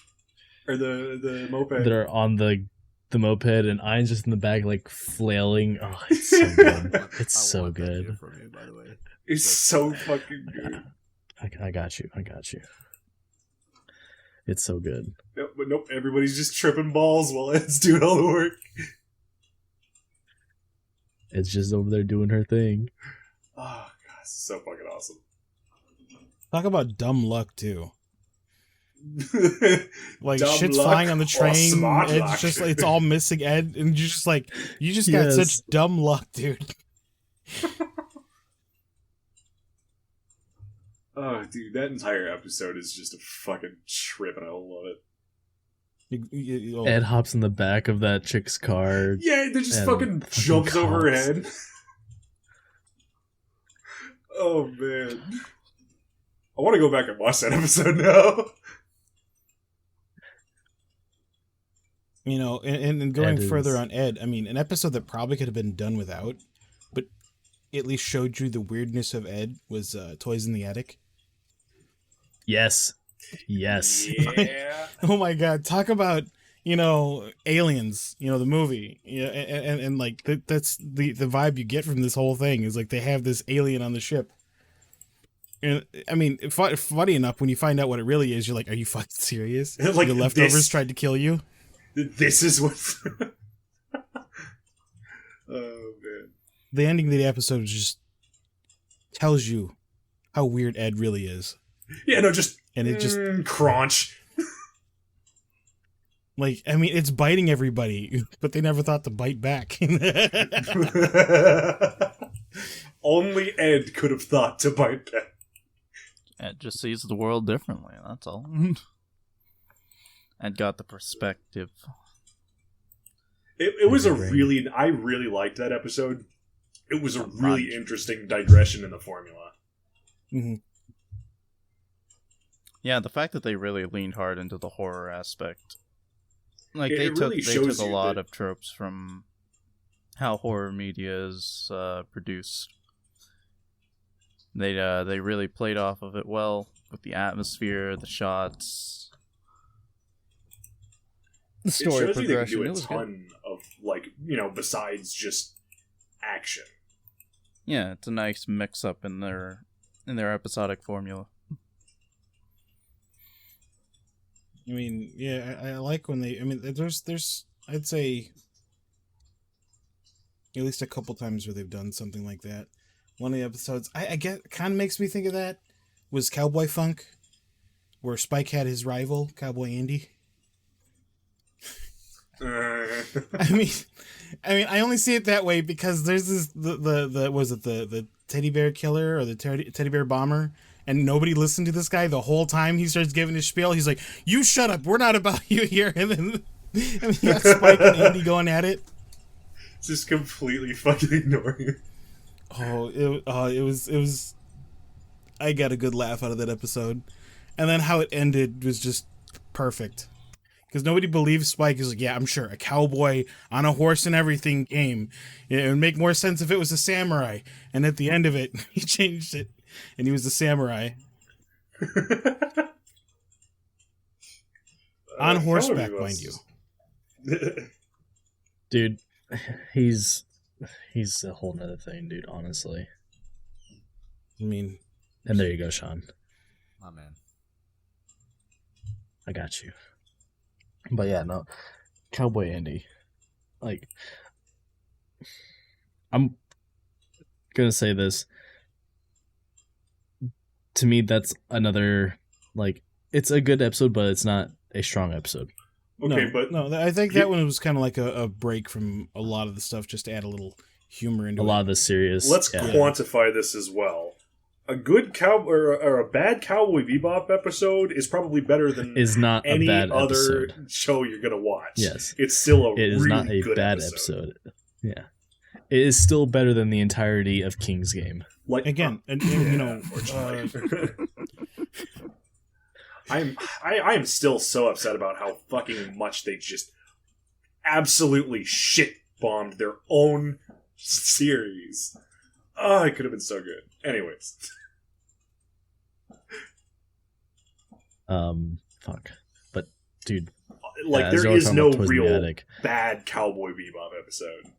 [SPEAKER 3] Or the moped.
[SPEAKER 1] that are on the moped, and Ein's just in the back, like, flailing. Oh, it's so good. It's so good.
[SPEAKER 5] From you, by the way.
[SPEAKER 3] It's so fucking good.
[SPEAKER 1] I got you. It's so good.
[SPEAKER 3] But nope, everybody's just tripping balls while Ed's doing all the work.
[SPEAKER 1] It's just over there doing her thing.
[SPEAKER 3] Oh, God, it's so fucking awesome.
[SPEAKER 4] Talk about dumb luck too. Like
[SPEAKER 3] Dumb
[SPEAKER 4] shit's
[SPEAKER 3] luck
[SPEAKER 4] flying on the
[SPEAKER 3] or
[SPEAKER 4] train.
[SPEAKER 3] smart
[SPEAKER 4] It's
[SPEAKER 3] luck.
[SPEAKER 4] just it's all missing Ed, and you're just like, you just got
[SPEAKER 1] Yes.
[SPEAKER 4] such dumb luck, dude.
[SPEAKER 3] Oh, dude, that entire episode is just a fucking trip, and I love it.
[SPEAKER 1] Ed hops in the back of that chick's car.
[SPEAKER 3] Yeah, they just
[SPEAKER 1] And
[SPEAKER 3] fucking
[SPEAKER 1] fucking
[SPEAKER 3] jumps over her
[SPEAKER 1] cops.
[SPEAKER 3] head. Oh, man. I want to go back and watch that episode now.
[SPEAKER 4] You know, and going
[SPEAKER 1] Ed
[SPEAKER 4] further
[SPEAKER 1] is-
[SPEAKER 4] on Ed, I mean, an episode that probably could have been done without, but at least showed you the weirdness of Ed was Toys in the Attic.
[SPEAKER 1] Yes.
[SPEAKER 3] Yeah.
[SPEAKER 4] Oh my god, talk about, you know, Aliens, you know, the movie. Yeah, and like that's the vibe you get from this whole thing is like they have this alien on the ship. And I mean, funny enough, when you find out what it really is, you're like, are you fucking serious?
[SPEAKER 3] Like,
[SPEAKER 4] the leftovers
[SPEAKER 3] this-
[SPEAKER 4] tried to kill you?
[SPEAKER 3] This is what... Oh, man.
[SPEAKER 4] The ending of the episode just tells you how weird Ed really is.
[SPEAKER 3] Yeah, no, just...
[SPEAKER 4] And it just,
[SPEAKER 3] crunch.
[SPEAKER 4] like, I mean, it's biting everybody, but they never thought to bite back.
[SPEAKER 3] Only Ed could have thought to bite back.
[SPEAKER 2] Ed just sees the world differently, that's all. Ed got the perspective.
[SPEAKER 3] It was a
[SPEAKER 1] Right.
[SPEAKER 3] really... I really liked that episode. It was a really interesting digression in the formula.
[SPEAKER 4] Mhm.
[SPEAKER 2] Yeah, the fact that they really leaned hard into the horror aspect. Like,
[SPEAKER 3] It
[SPEAKER 2] they
[SPEAKER 3] really
[SPEAKER 2] took
[SPEAKER 3] shows
[SPEAKER 2] a
[SPEAKER 3] you
[SPEAKER 2] lot
[SPEAKER 3] that-
[SPEAKER 2] of tropes from how horror media is produced. They really played off of it well with the atmosphere, the shots, the story
[SPEAKER 3] it shows you they can
[SPEAKER 2] progression.
[SPEAKER 3] do
[SPEAKER 2] It
[SPEAKER 3] a
[SPEAKER 2] was good.
[SPEAKER 3] ton of, like, you know, besides just action.
[SPEAKER 2] Yeah, it's a nice mix up in their episodic formula.
[SPEAKER 4] I mean, yeah, I like when they. I mean, there's, I'd say, at least a couple times where they've done something like that. One of the episodes, I get, kind of makes me think of that was Cowboy Funk, where Spike had his rival, Cowboy Andy. I mean, I only see it that way because there's this the teddy bear killer or the teddy bear bomber, and nobody listened to this guy the whole time. He starts giving his spiel. He's like, "You shut up. We're not about you here." And then you got Spike and Andy going at it.
[SPEAKER 3] Just completely fucking ignoring it.
[SPEAKER 4] It was. I got a good laugh out of that episode, and then how it ended was just perfect. Because nobody believes Spike is like, yeah, I'm sure, a cowboy on a horse and everything game. It would make more sense if it was a samurai. And at the end of it, he changed it, and he was a samurai. On horseback, mind you.
[SPEAKER 1] Dude, he's a whole nother thing, dude, honestly.
[SPEAKER 4] I mean...
[SPEAKER 1] And there you go, Sean.
[SPEAKER 5] Oh, man.
[SPEAKER 1] I got you. But yeah, no, Cowboy Andy, like, I'm gonna say this. To me, that's another, like, it's a good episode, but it's not a strong episode.
[SPEAKER 3] Okay,
[SPEAKER 4] I think that one was kind of like a break from a lot of the stuff, just to add a little humor into it.
[SPEAKER 1] A lot of the serious.
[SPEAKER 3] Let's quantify this as well. A good or a bad Cowboy Bebop episode is probably better than
[SPEAKER 1] is not
[SPEAKER 3] any
[SPEAKER 1] a bad
[SPEAKER 3] other
[SPEAKER 1] episode.
[SPEAKER 3] show you're gonna watch.
[SPEAKER 1] Yes,
[SPEAKER 3] it's still a
[SPEAKER 1] it is
[SPEAKER 3] really
[SPEAKER 1] not a
[SPEAKER 3] good
[SPEAKER 1] bad episode. Yeah, it is still better than the entirety of King's Game.
[SPEAKER 4] Like again, and you know,
[SPEAKER 3] I am still so upset about how fucking much they just absolutely shit bombed their own series. Oh, it could have been so good. Anyways.
[SPEAKER 1] Fuck. But, dude.
[SPEAKER 3] Like, there is no real bad Cowboy Bebop episode.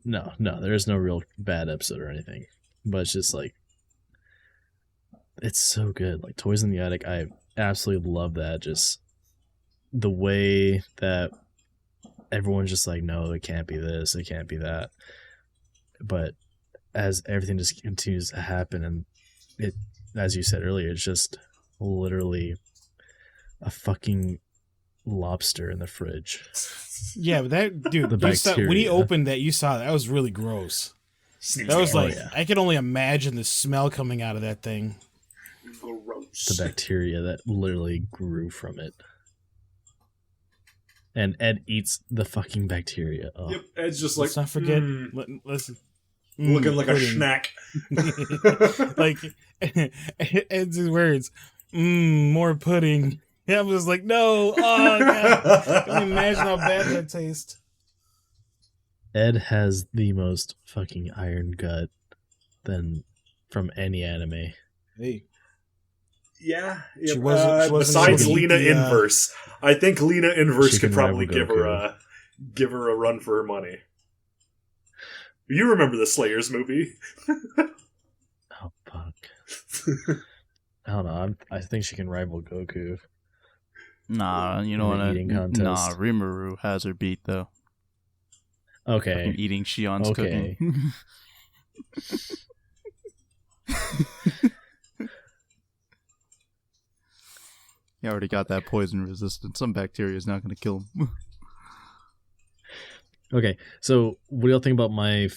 [SPEAKER 1] No, there is no real bad episode or anything. But it's just like, it's so good. Like, Toys in the Attic, I absolutely love that. Just the way that everyone's just like, no, it can't be this, it can't be that. But as everything just continues to happen, and it, as you said earlier, it's just literally a fucking lobster in the fridge.
[SPEAKER 4] Yeah, but that dude, when he opened that, you saw that was really gross. That was like, I could only imagine the smell coming out of that thing.
[SPEAKER 3] Gross.
[SPEAKER 1] The bacteria that literally grew from it. And Ed eats the fucking bacteria. Oh.
[SPEAKER 3] Yep, Ed's just like,
[SPEAKER 4] let's not forget. Listen.
[SPEAKER 3] Looking like
[SPEAKER 4] pudding.
[SPEAKER 3] a schnack.
[SPEAKER 4] Like, Ed's words, more pudding. Yeah, I was like, no, oh, God. Can you imagine how bad that tastes?
[SPEAKER 1] Ed has the most fucking iron gut from any anime.
[SPEAKER 4] Hey.
[SPEAKER 3] Yeah.
[SPEAKER 4] She wasn't
[SPEAKER 3] besides Lena Inverse. I think Lena Inverse could probably give her a run for her money. You remember the Slayers movie?
[SPEAKER 1] Oh, fuck. I don't know. I think she can rival Goku.
[SPEAKER 2] Nah, you know what? Nah, Rimuru has her beat, though.
[SPEAKER 1] Okay.
[SPEAKER 2] Fucking eating Shion's cooking. He already got that poison resistance. Some bacteria is not going to kill him.
[SPEAKER 1] Okay, so what do y'all think about my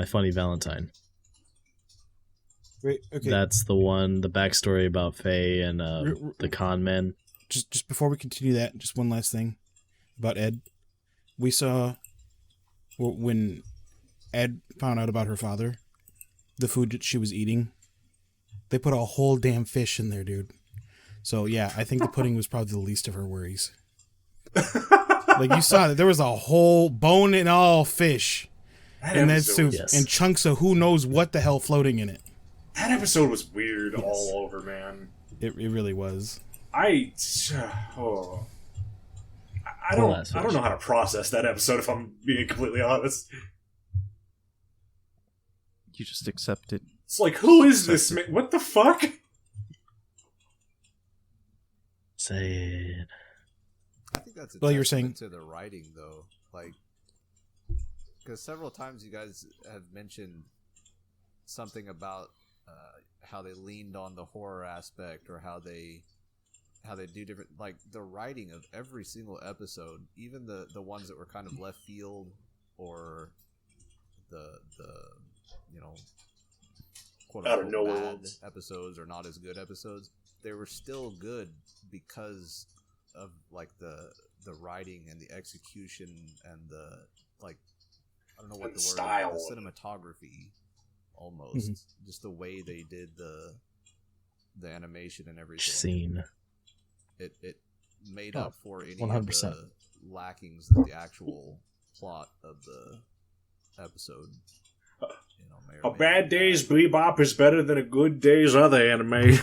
[SPEAKER 1] funny Valentine?
[SPEAKER 4] Wait, okay.
[SPEAKER 1] That's the backstory about Faye and the con men.
[SPEAKER 4] Just before we continue that, just one last thing about Ed. We saw when Ed found out about her father, the food that she was eating, they put a whole damn fish in there, dude. So yeah, I think the pudding was probably the least of her worries. Like, you saw that there was a whole bone and all fish in that soup, and chunks of who knows what the hell floating in it.
[SPEAKER 3] That episode was weird all over, man.
[SPEAKER 4] It really was.
[SPEAKER 3] I don't know how to process that episode, if I'm being completely honest.
[SPEAKER 2] You just accept it.
[SPEAKER 3] It's like, who is this man? What the fuck?
[SPEAKER 1] Say it.
[SPEAKER 5] I think that's a
[SPEAKER 4] well, you're saying
[SPEAKER 5] to the writing, though. Like, because several times you guys have mentioned something about how they leaned on the horror aspect, or how they how they do different, like the writing of every single episode, even the ones that were kind of left field or the you know, quote
[SPEAKER 3] Out of
[SPEAKER 5] unquote
[SPEAKER 3] nowhere
[SPEAKER 5] bad
[SPEAKER 3] ones.
[SPEAKER 5] episodes or not as good episodes, they were still good because of like the writing and the execution and the, like, I don't know what
[SPEAKER 3] And
[SPEAKER 5] the
[SPEAKER 3] style.
[SPEAKER 5] word, the cinematography almost, just the way they did the animation and everything.
[SPEAKER 1] Scene.
[SPEAKER 5] It made
[SPEAKER 1] Oh,
[SPEAKER 5] up for any
[SPEAKER 1] 100%.
[SPEAKER 5] of the lackings that the actual plot of the episode, you know, may or
[SPEAKER 3] A
[SPEAKER 5] may
[SPEAKER 3] bad
[SPEAKER 5] not
[SPEAKER 3] day's
[SPEAKER 5] have.
[SPEAKER 3] Bebop is better than a good day's other anime.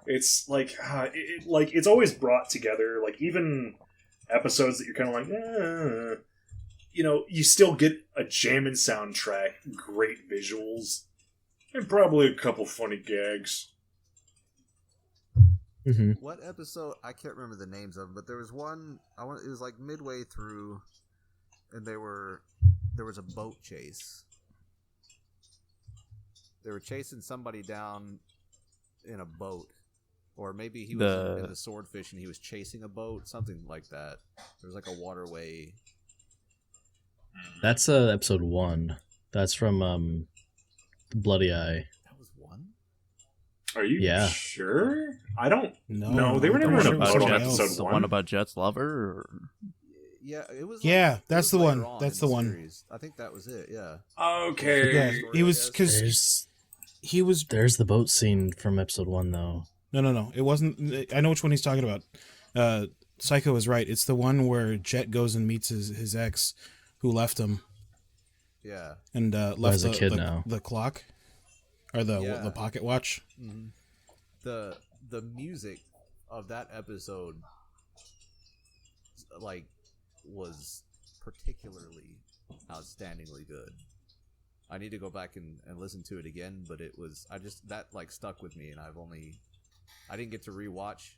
[SPEAKER 3] It's like, like it's always brought together. Like even episodes that you're kind of like, you know, you still get a jamming soundtrack, great visuals, and probably a couple funny gags.
[SPEAKER 1] Mm-hmm.
[SPEAKER 5] What episode? I can't remember the names of them, but there was one. It was like midway through, and there was a boat chase. They were chasing somebody down in a boat, or maybe he was in the swordfish and he was chasing a boat, something like that. There was like a waterway.
[SPEAKER 1] That's episode 1. That's from Bloody Eye.
[SPEAKER 5] That was one.
[SPEAKER 3] Are you
[SPEAKER 1] Yeah.
[SPEAKER 3] sure? I don't.
[SPEAKER 4] No,
[SPEAKER 3] No, they were
[SPEAKER 4] I'm
[SPEAKER 3] never
[SPEAKER 4] pretty
[SPEAKER 3] in a
[SPEAKER 4] sure it was
[SPEAKER 3] boat on
[SPEAKER 4] somebody else.
[SPEAKER 3] episode
[SPEAKER 6] The
[SPEAKER 3] 1.
[SPEAKER 6] one about Jet's lover? Or...
[SPEAKER 5] Yeah, it was.
[SPEAKER 4] Yeah,
[SPEAKER 5] it
[SPEAKER 4] that's
[SPEAKER 5] was
[SPEAKER 4] the
[SPEAKER 5] later
[SPEAKER 4] one.
[SPEAKER 5] on
[SPEAKER 4] That's
[SPEAKER 5] in
[SPEAKER 4] the one.
[SPEAKER 5] series. I think that was it. Yeah.
[SPEAKER 3] Okay.
[SPEAKER 4] Yeah,
[SPEAKER 5] Story,
[SPEAKER 4] he
[SPEAKER 5] I
[SPEAKER 4] was
[SPEAKER 5] guess.
[SPEAKER 4] because he was.
[SPEAKER 1] There's the boat scene from episode 1, though.
[SPEAKER 4] No. It wasn't. I know which one he's talking about. Psycho is right. It's the one where Jet goes and meets his ex, who left him
[SPEAKER 5] Yeah.
[SPEAKER 4] and left
[SPEAKER 1] as a kid now.
[SPEAKER 4] the clock or the
[SPEAKER 5] Yeah.
[SPEAKER 4] pocket watch.
[SPEAKER 5] Mm-hmm. The music of that episode, like, was particularly outstandingly good. I need to go back and listen to it again, but it was, that like stuck with me, and I didn't get to rewatch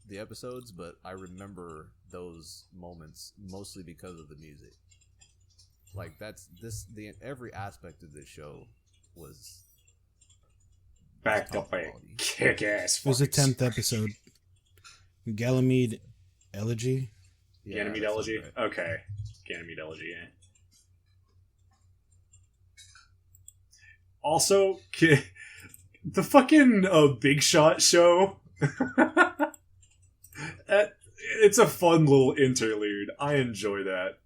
[SPEAKER 5] the episodes, but I remember those moments mostly because of the music. Like every aspect of this show was
[SPEAKER 3] Backed
[SPEAKER 5] top
[SPEAKER 3] up by a
[SPEAKER 5] quality.
[SPEAKER 3] kick-ass.
[SPEAKER 4] It was the
[SPEAKER 3] fucking
[SPEAKER 4] 10th episode. Ganymede Elegy.
[SPEAKER 5] Yeah,
[SPEAKER 3] Ganymede
[SPEAKER 5] that sounds
[SPEAKER 3] Elegy?
[SPEAKER 5] right.
[SPEAKER 3] Okay. Ganymede Elegy, yeah. Also, the fucking Big Shot show. It's a fun little interlude. I enjoy that.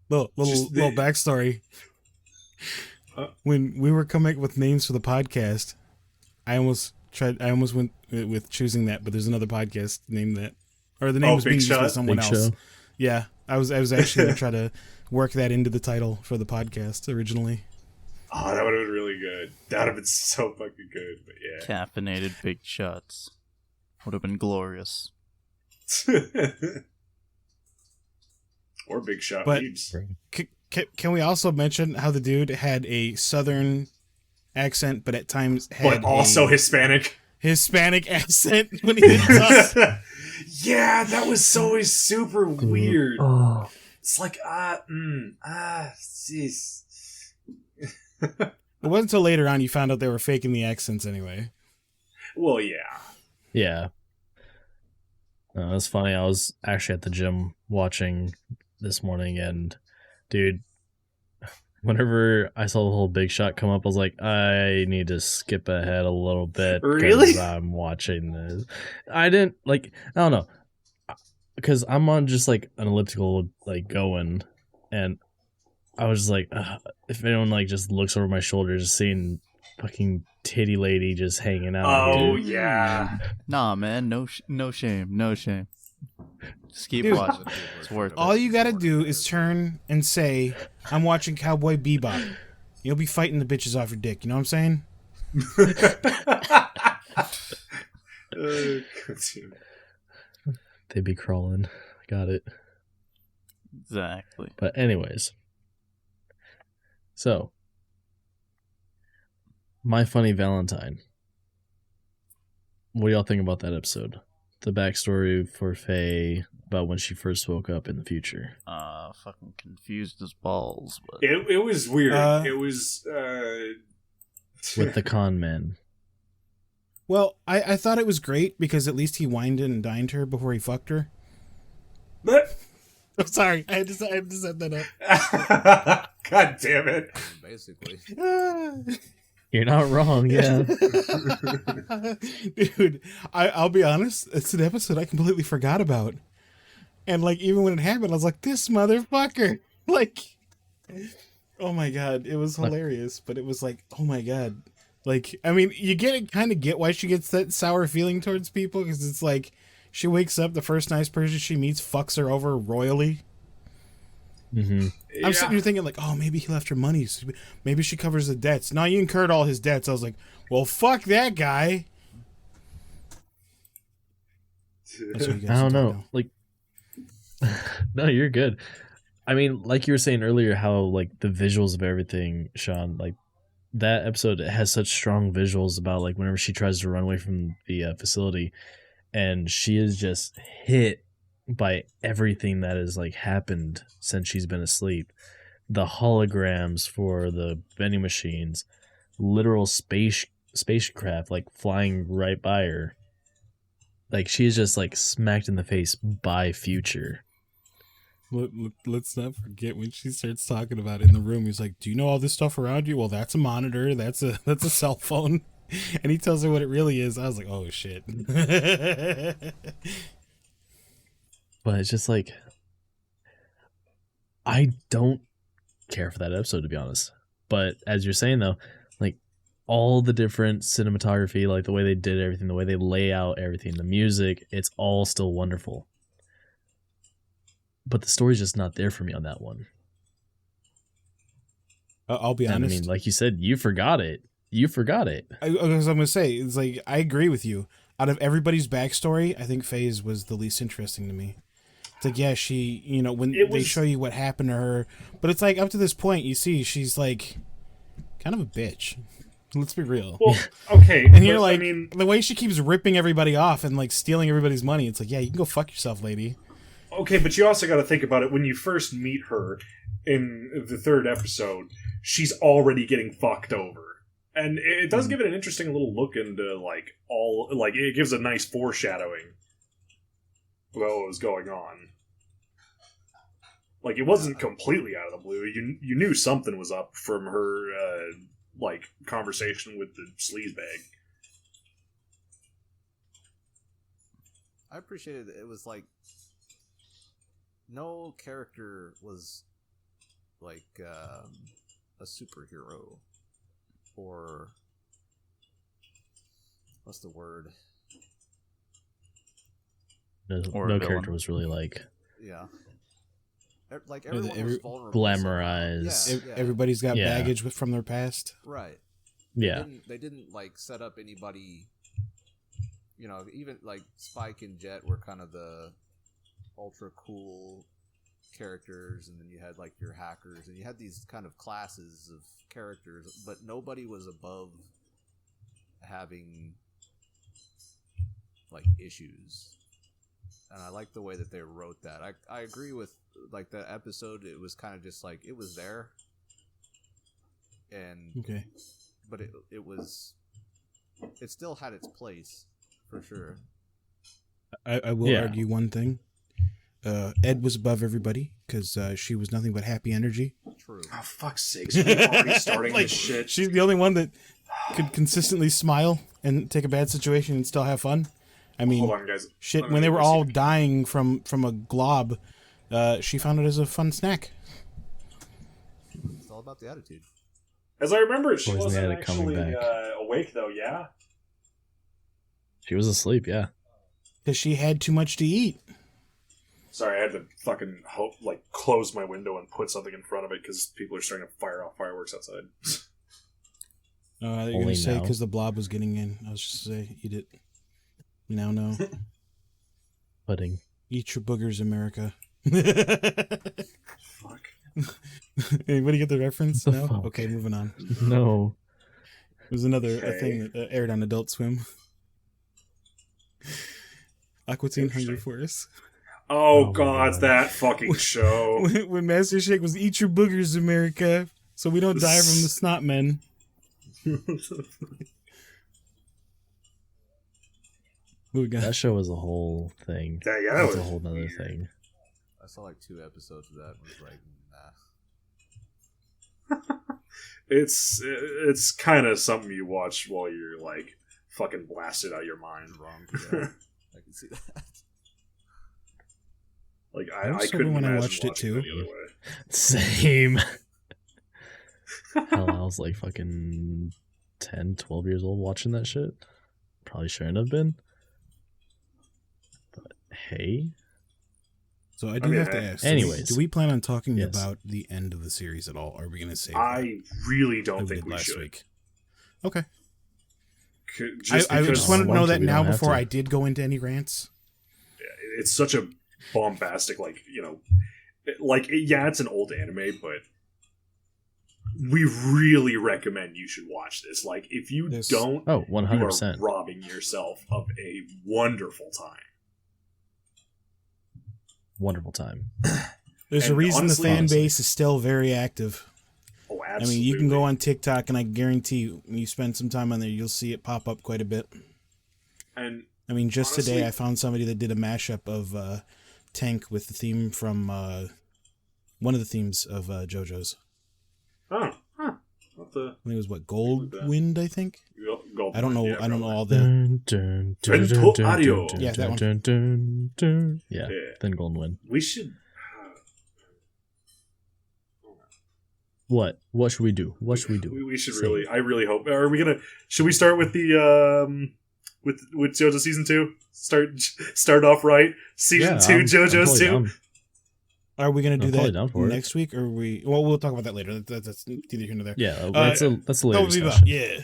[SPEAKER 4] Little
[SPEAKER 3] Just the-
[SPEAKER 4] backstory. When we were coming up with names for the podcast, I almost went with choosing that, but there's another podcast named that, or the name was
[SPEAKER 3] Big
[SPEAKER 4] being used by
[SPEAKER 3] Shot?
[SPEAKER 4] someone
[SPEAKER 1] Big
[SPEAKER 4] else.
[SPEAKER 1] Show.
[SPEAKER 4] Yeah, I was actually gonna try to work that into the title for the podcast originally.
[SPEAKER 3] Oh, that would have been really good. That would have been so fucking good, but yeah.
[SPEAKER 6] Caffeinated big shots. Would have been glorious.
[SPEAKER 3] Or Big Shot
[SPEAKER 4] But-
[SPEAKER 3] Weebs.
[SPEAKER 4] Can we also mention how the dude had a southern accent, but at times had
[SPEAKER 3] But also
[SPEAKER 4] a
[SPEAKER 3] Hispanic.
[SPEAKER 4] Hispanic accent when he did talk?
[SPEAKER 3] Yeah, that was so super weird.
[SPEAKER 1] Oh.
[SPEAKER 3] It's like, jeez.
[SPEAKER 4] It wasn't until later on you found out they were faking the accents anyway.
[SPEAKER 3] Well, yeah.
[SPEAKER 1] Yeah. No, it's funny. I was actually at the gym watching this morning, and dude, whenever I saw the whole Big Shot come up, I was like, I need to skip ahead a little bit. 'cause
[SPEAKER 3] Really?
[SPEAKER 1] I'm watching this. I don't know. Because I'm on just like an elliptical, like going, and I was just like, if anyone like just looks over my shoulder, just seeing fucking titty lady just hanging out.
[SPEAKER 3] Oh,
[SPEAKER 1] dude.
[SPEAKER 3] yeah.
[SPEAKER 6] Nah, man, no shame, no shame. Just keep
[SPEAKER 4] Dude.
[SPEAKER 6] watching. It's worth it.
[SPEAKER 4] All you gotta do is turn and say, I'm watching Cowboy Bebop. You'll be fighting the bitches off your dick, you know what I'm saying?
[SPEAKER 3] Continue.
[SPEAKER 1] They be crawling. Got it.
[SPEAKER 6] Exactly.
[SPEAKER 1] But anyways, so My Funny Valentine. What do y'all think about that episode? The backstory for Faye about when she first woke up in the future.
[SPEAKER 6] Fucking confused as balls, but
[SPEAKER 3] It was weird.
[SPEAKER 4] Uh,
[SPEAKER 3] it was
[SPEAKER 1] with the con man.
[SPEAKER 4] Well, I thought it was great because at least he wined and dined her before he fucked her.
[SPEAKER 3] But
[SPEAKER 4] I'm sorry, I had to set that up.
[SPEAKER 3] God damn it.
[SPEAKER 5] Basically.
[SPEAKER 1] You're not wrong, yeah.
[SPEAKER 4] Dude, I'll be honest, it's an episode I completely forgot about. And like even when it happened, I was like, this motherfucker. Like, oh my god, it was hilarious, but it was like, oh my god. Like, I mean, you kind of get why she gets that sour feeling towards people, because it's like she wakes up, the first nice person she meets fucks her over royally.
[SPEAKER 1] Mm-hmm.
[SPEAKER 4] I'm sitting here thinking like, oh, maybe he left her money. So maybe she covers the debts. No, you incurred all his debts. I was like, well, fuck that guy. That's what you guys
[SPEAKER 1] I don't
[SPEAKER 4] do
[SPEAKER 1] know.
[SPEAKER 4] now.
[SPEAKER 1] Like, no, you're good. I mean, like you were saying earlier, how like the visuals of everything, Sean, like that episode has such strong visuals about like whenever she tries to run away from the facility, and she is just hit by everything that has like happened since she's been asleep. The holograms for the vending machines, literal spacecraft like flying right by her. Like she's just like smacked in the face by future.
[SPEAKER 4] Let's not forget when she starts talking about it in the room. He's like, "Do you know all this stuff around you? Well, that's a monitor. That's a cell phone." And he tells her what it really is. I was like, "Oh shit."
[SPEAKER 1] But it's just like, I don't care for that episode, to be honest. But as you're saying though, like all the different cinematography, like the way they did everything, the way they lay out everything, the music, it's all still wonderful. But the story's just not there for me on that one.
[SPEAKER 4] I'll be honest.
[SPEAKER 1] And I mean, like you said, you forgot it. You forgot it.
[SPEAKER 4] As I'm gonna say, it's like I agree with you. Out of everybody's backstory, I think Faye's was the least interesting to me. It's like, yeah, she, you know, when they show you what happened to her, but it's like up to this point, you see, she's like kind of a bitch. Let's be real.
[SPEAKER 3] Well, okay.
[SPEAKER 4] And you're like,
[SPEAKER 3] I mean,
[SPEAKER 4] the way she keeps ripping everybody off and like stealing everybody's money, it's like, yeah, you can go fuck yourself, lady.
[SPEAKER 3] okay, but you also got to think about it. When you first meet her in the third episode, she's already getting fucked over. And it does give it an interesting little look into, like, all... Like, it gives a nice foreshadowing of what was going on. Like, it wasn't completely out of the blue. You knew something was up from her, like, conversation with the sleaze bag.
[SPEAKER 5] I appreciated it. It was like no character was like a superhero or what's the word?
[SPEAKER 1] No
[SPEAKER 6] villain.
[SPEAKER 1] character was really like
[SPEAKER 5] Like everyone was vulnerable.
[SPEAKER 1] glamorized.
[SPEAKER 5] Yeah.
[SPEAKER 4] Everybody's got
[SPEAKER 1] Yeah.
[SPEAKER 4] baggage from their past.
[SPEAKER 5] Right.
[SPEAKER 1] Yeah.
[SPEAKER 5] They didn't like set up anybody. You know, even like Spike and Jet were kind of the ultra cool characters, and then you had like your hackers, and you had these kind of classes of characters, but nobody was above having like issues. And I like the way that they wrote that. I agree with like the episode. It was kind of just like it was there, and
[SPEAKER 4] Okay.
[SPEAKER 5] but it still had its place for sure.
[SPEAKER 4] I will argue one thing. Ed was above everybody because she was nothing but happy energy.
[SPEAKER 5] True.
[SPEAKER 3] Oh, fuck's sakes. We're already starting
[SPEAKER 4] Like,
[SPEAKER 3] this shit.
[SPEAKER 4] she's the only one that could consistently smile and take a bad situation and still have fun. I mean,
[SPEAKER 3] Hold on, guys.
[SPEAKER 4] shit,
[SPEAKER 3] I'm
[SPEAKER 4] when they
[SPEAKER 3] gonna
[SPEAKER 4] were
[SPEAKER 3] go
[SPEAKER 4] all
[SPEAKER 3] see-
[SPEAKER 4] dying from a glob, she found it as a fun snack.
[SPEAKER 5] It's all about the attitude.
[SPEAKER 3] As I remember it, she
[SPEAKER 1] Poison
[SPEAKER 3] wasn't
[SPEAKER 1] addict coming
[SPEAKER 3] actually
[SPEAKER 1] back.
[SPEAKER 3] awake, though, yeah?
[SPEAKER 1] She was asleep, yeah.
[SPEAKER 4] Because she had too much to eat.
[SPEAKER 3] Sorry, I had to fucking close my window and put something in front of it because people are starting to fire off fireworks outside.
[SPEAKER 4] You're
[SPEAKER 1] Only
[SPEAKER 4] going to say
[SPEAKER 1] now.
[SPEAKER 4] because the blob was getting in. I was just say, eat it. You now know.
[SPEAKER 1] Pudding.
[SPEAKER 4] Eat your boogers, America.
[SPEAKER 3] Fuck.
[SPEAKER 4] Anybody get the reference?
[SPEAKER 1] The
[SPEAKER 4] No?
[SPEAKER 1] fuck?
[SPEAKER 4] Okay, moving on.
[SPEAKER 1] No.
[SPEAKER 4] It was another
[SPEAKER 3] Okay.
[SPEAKER 4] thing that aired on Adult Swim. Aqua Teen Hungry
[SPEAKER 3] Interesting.
[SPEAKER 4] Force.
[SPEAKER 3] Oh,
[SPEAKER 1] my
[SPEAKER 3] God,
[SPEAKER 1] God.
[SPEAKER 3] that fucking show.
[SPEAKER 4] When Master Shake was eat your boogers, America, so we don't die from the snot men.
[SPEAKER 1] That show was a whole thing.
[SPEAKER 3] Yeah, that
[SPEAKER 1] That's
[SPEAKER 3] was
[SPEAKER 1] a whole nother
[SPEAKER 3] weird.
[SPEAKER 1] thing.
[SPEAKER 5] I saw like 2 episodes of that and was like, nah.
[SPEAKER 3] It's kind of something you watch while you're like fucking blasted out of your mind.
[SPEAKER 5] Wrong. Yeah, I can see that.
[SPEAKER 3] Like
[SPEAKER 4] I was
[SPEAKER 3] I
[SPEAKER 4] sober
[SPEAKER 3] couldn't
[SPEAKER 4] when I
[SPEAKER 3] imagine
[SPEAKER 4] watched it,
[SPEAKER 3] watching
[SPEAKER 4] too.
[SPEAKER 3] any other way.
[SPEAKER 1] Same. Hell, I was like fucking 10, 12 years old watching that shit. Probably shouldn't have been. But hey.
[SPEAKER 4] So I do have to ask.
[SPEAKER 1] Anyways.
[SPEAKER 4] Do we plan on talking
[SPEAKER 1] Yes.
[SPEAKER 4] about the end of the series at all? Or are we going to save that
[SPEAKER 3] I really
[SPEAKER 4] like
[SPEAKER 3] don't
[SPEAKER 4] we
[SPEAKER 3] think
[SPEAKER 4] did
[SPEAKER 3] we
[SPEAKER 4] last
[SPEAKER 3] should.
[SPEAKER 4] week? Okay.
[SPEAKER 3] Just
[SPEAKER 4] I
[SPEAKER 3] because
[SPEAKER 4] just wanted to know that
[SPEAKER 1] we
[SPEAKER 4] now
[SPEAKER 1] don't have
[SPEAKER 4] before
[SPEAKER 1] to.
[SPEAKER 4] I did go into any rants.
[SPEAKER 3] it's such a bombastic, like, you know, like, yeah, it's an old anime, but we really recommend you should watch this. Like, if you
[SPEAKER 4] This-
[SPEAKER 3] don't,
[SPEAKER 1] Oh,
[SPEAKER 3] you are
[SPEAKER 1] 100%.
[SPEAKER 3] robbing yourself of a wonderful time.
[SPEAKER 1] Wonderful time.
[SPEAKER 4] There's a
[SPEAKER 3] And
[SPEAKER 4] reason
[SPEAKER 3] honestly-
[SPEAKER 4] the fan base is still very active.
[SPEAKER 3] Oh,
[SPEAKER 4] I
[SPEAKER 3] absolutely.
[SPEAKER 4] mean, you can go on TikTok, and I guarantee you, when you spend some time on there, you'll see it pop up quite a bit.
[SPEAKER 3] And
[SPEAKER 4] I mean, just
[SPEAKER 3] honestly,
[SPEAKER 4] today, I found somebody that did a mashup of Tank with the theme from one of the themes of JoJo's.
[SPEAKER 3] What the?
[SPEAKER 4] I think it was what, Gold Wind, I think. I don't know.
[SPEAKER 3] Yeah,
[SPEAKER 4] I don't know
[SPEAKER 3] probably.
[SPEAKER 4] all the.
[SPEAKER 3] Vento Ario.
[SPEAKER 4] Yeah, that one.
[SPEAKER 1] Yeah,
[SPEAKER 3] Yeah.
[SPEAKER 1] then Golden Wind.
[SPEAKER 3] We should.
[SPEAKER 1] What? What should we do? What should we do?
[SPEAKER 3] We should
[SPEAKER 1] Say
[SPEAKER 3] really.
[SPEAKER 1] it.
[SPEAKER 3] I really hope. Are we gonna? Should we start with the with JoJo season 2? Start off right. Season
[SPEAKER 1] Yeah,
[SPEAKER 3] 2,
[SPEAKER 1] I'm
[SPEAKER 3] JoJo's
[SPEAKER 1] totally
[SPEAKER 3] 2.
[SPEAKER 1] down.
[SPEAKER 4] Are we going to
[SPEAKER 1] I'm
[SPEAKER 4] do
[SPEAKER 1] totally
[SPEAKER 4] that
[SPEAKER 1] down for it.
[SPEAKER 4] next week, or we? Well, we'll talk about that later. That's neither here nor there.
[SPEAKER 1] Yeah, that's a later
[SPEAKER 4] Cowboy Bebop,
[SPEAKER 1] discussion.
[SPEAKER 4] yeah.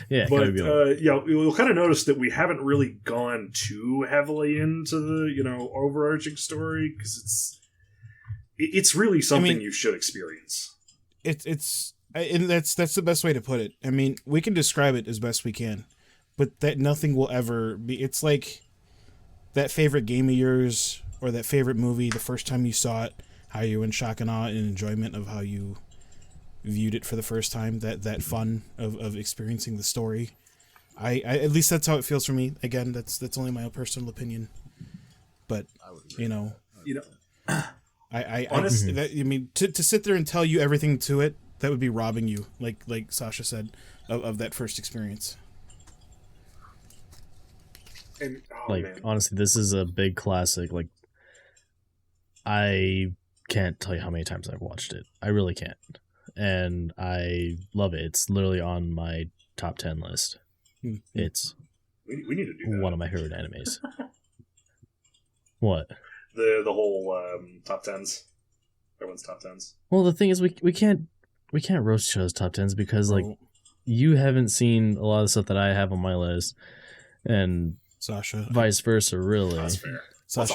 [SPEAKER 1] Yeah,
[SPEAKER 3] But
[SPEAKER 1] Cowboy Bebop.
[SPEAKER 3] yeah, we'll kind of notice that we haven't really gone too heavily into the overarching story, because it's really something you should experience.
[SPEAKER 4] And that's the best way to put it. I mean, we can describe it as best we can, but that nothing will ever be. It's like that favorite game of yours or that favorite movie. The first time you saw it, how you were in shock and awe and enjoyment of how you viewed it for the first time. That fun of experiencing the story. I at least that's how it feels for me. Again, that's only my own personal opinion, but
[SPEAKER 3] Honestly,
[SPEAKER 4] I mean, to sit there and tell you everything to it, that would be robbing you, like Sasha said, of that first experience.
[SPEAKER 3] and man.
[SPEAKER 1] Honestly, this is a big classic. Like, I can't tell you how many times I've watched it. I really can't. And I love it. It's literally on my top 10 list.
[SPEAKER 4] Mm-hmm.
[SPEAKER 1] It's
[SPEAKER 3] we need to do that.
[SPEAKER 1] one of my favorite animes. What?
[SPEAKER 3] The whole top 10s. Everyone's top 10s.
[SPEAKER 1] Well, the thing is, we can't roast each other's top 10s because, like,
[SPEAKER 4] Oh,
[SPEAKER 1] you haven't seen a lot of stuff that I have on my list, and
[SPEAKER 4] Sasha,
[SPEAKER 1] vice versa, really.
[SPEAKER 3] That's fair.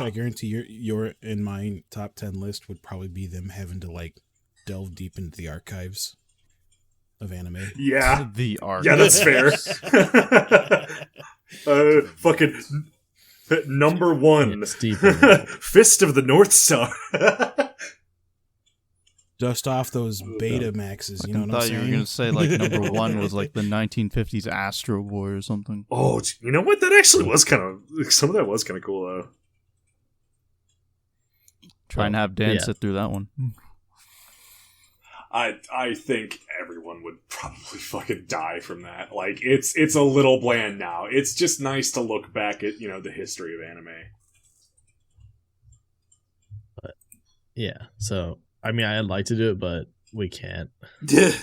[SPEAKER 4] I guarantee your in my top 10 list would probably be them having to like delve deep into the archives of anime.
[SPEAKER 3] Yeah.
[SPEAKER 6] The arc.
[SPEAKER 3] Yeah, that's fair. Fucking number 1.
[SPEAKER 1] It's deep in there.
[SPEAKER 3] Fist of the North Star.
[SPEAKER 4] Dust off those beta maxes, you know
[SPEAKER 6] I
[SPEAKER 4] what I'm
[SPEAKER 6] thought you
[SPEAKER 4] saying?
[SPEAKER 6] were gonna say like number 1 was like the 1950s Astro Boy or something.
[SPEAKER 3] Oh, you know what? That actually was kind of... Some of that was kind of cool, though.
[SPEAKER 6] Try and have Dan
[SPEAKER 1] yeah.
[SPEAKER 6] sit through that one.
[SPEAKER 3] I think everyone would probably fucking die from that. Like, it's a little bland now. It's just nice to look back at, the history of anime.
[SPEAKER 1] Yeah, so, I mean, I'd like to do it, but we can't.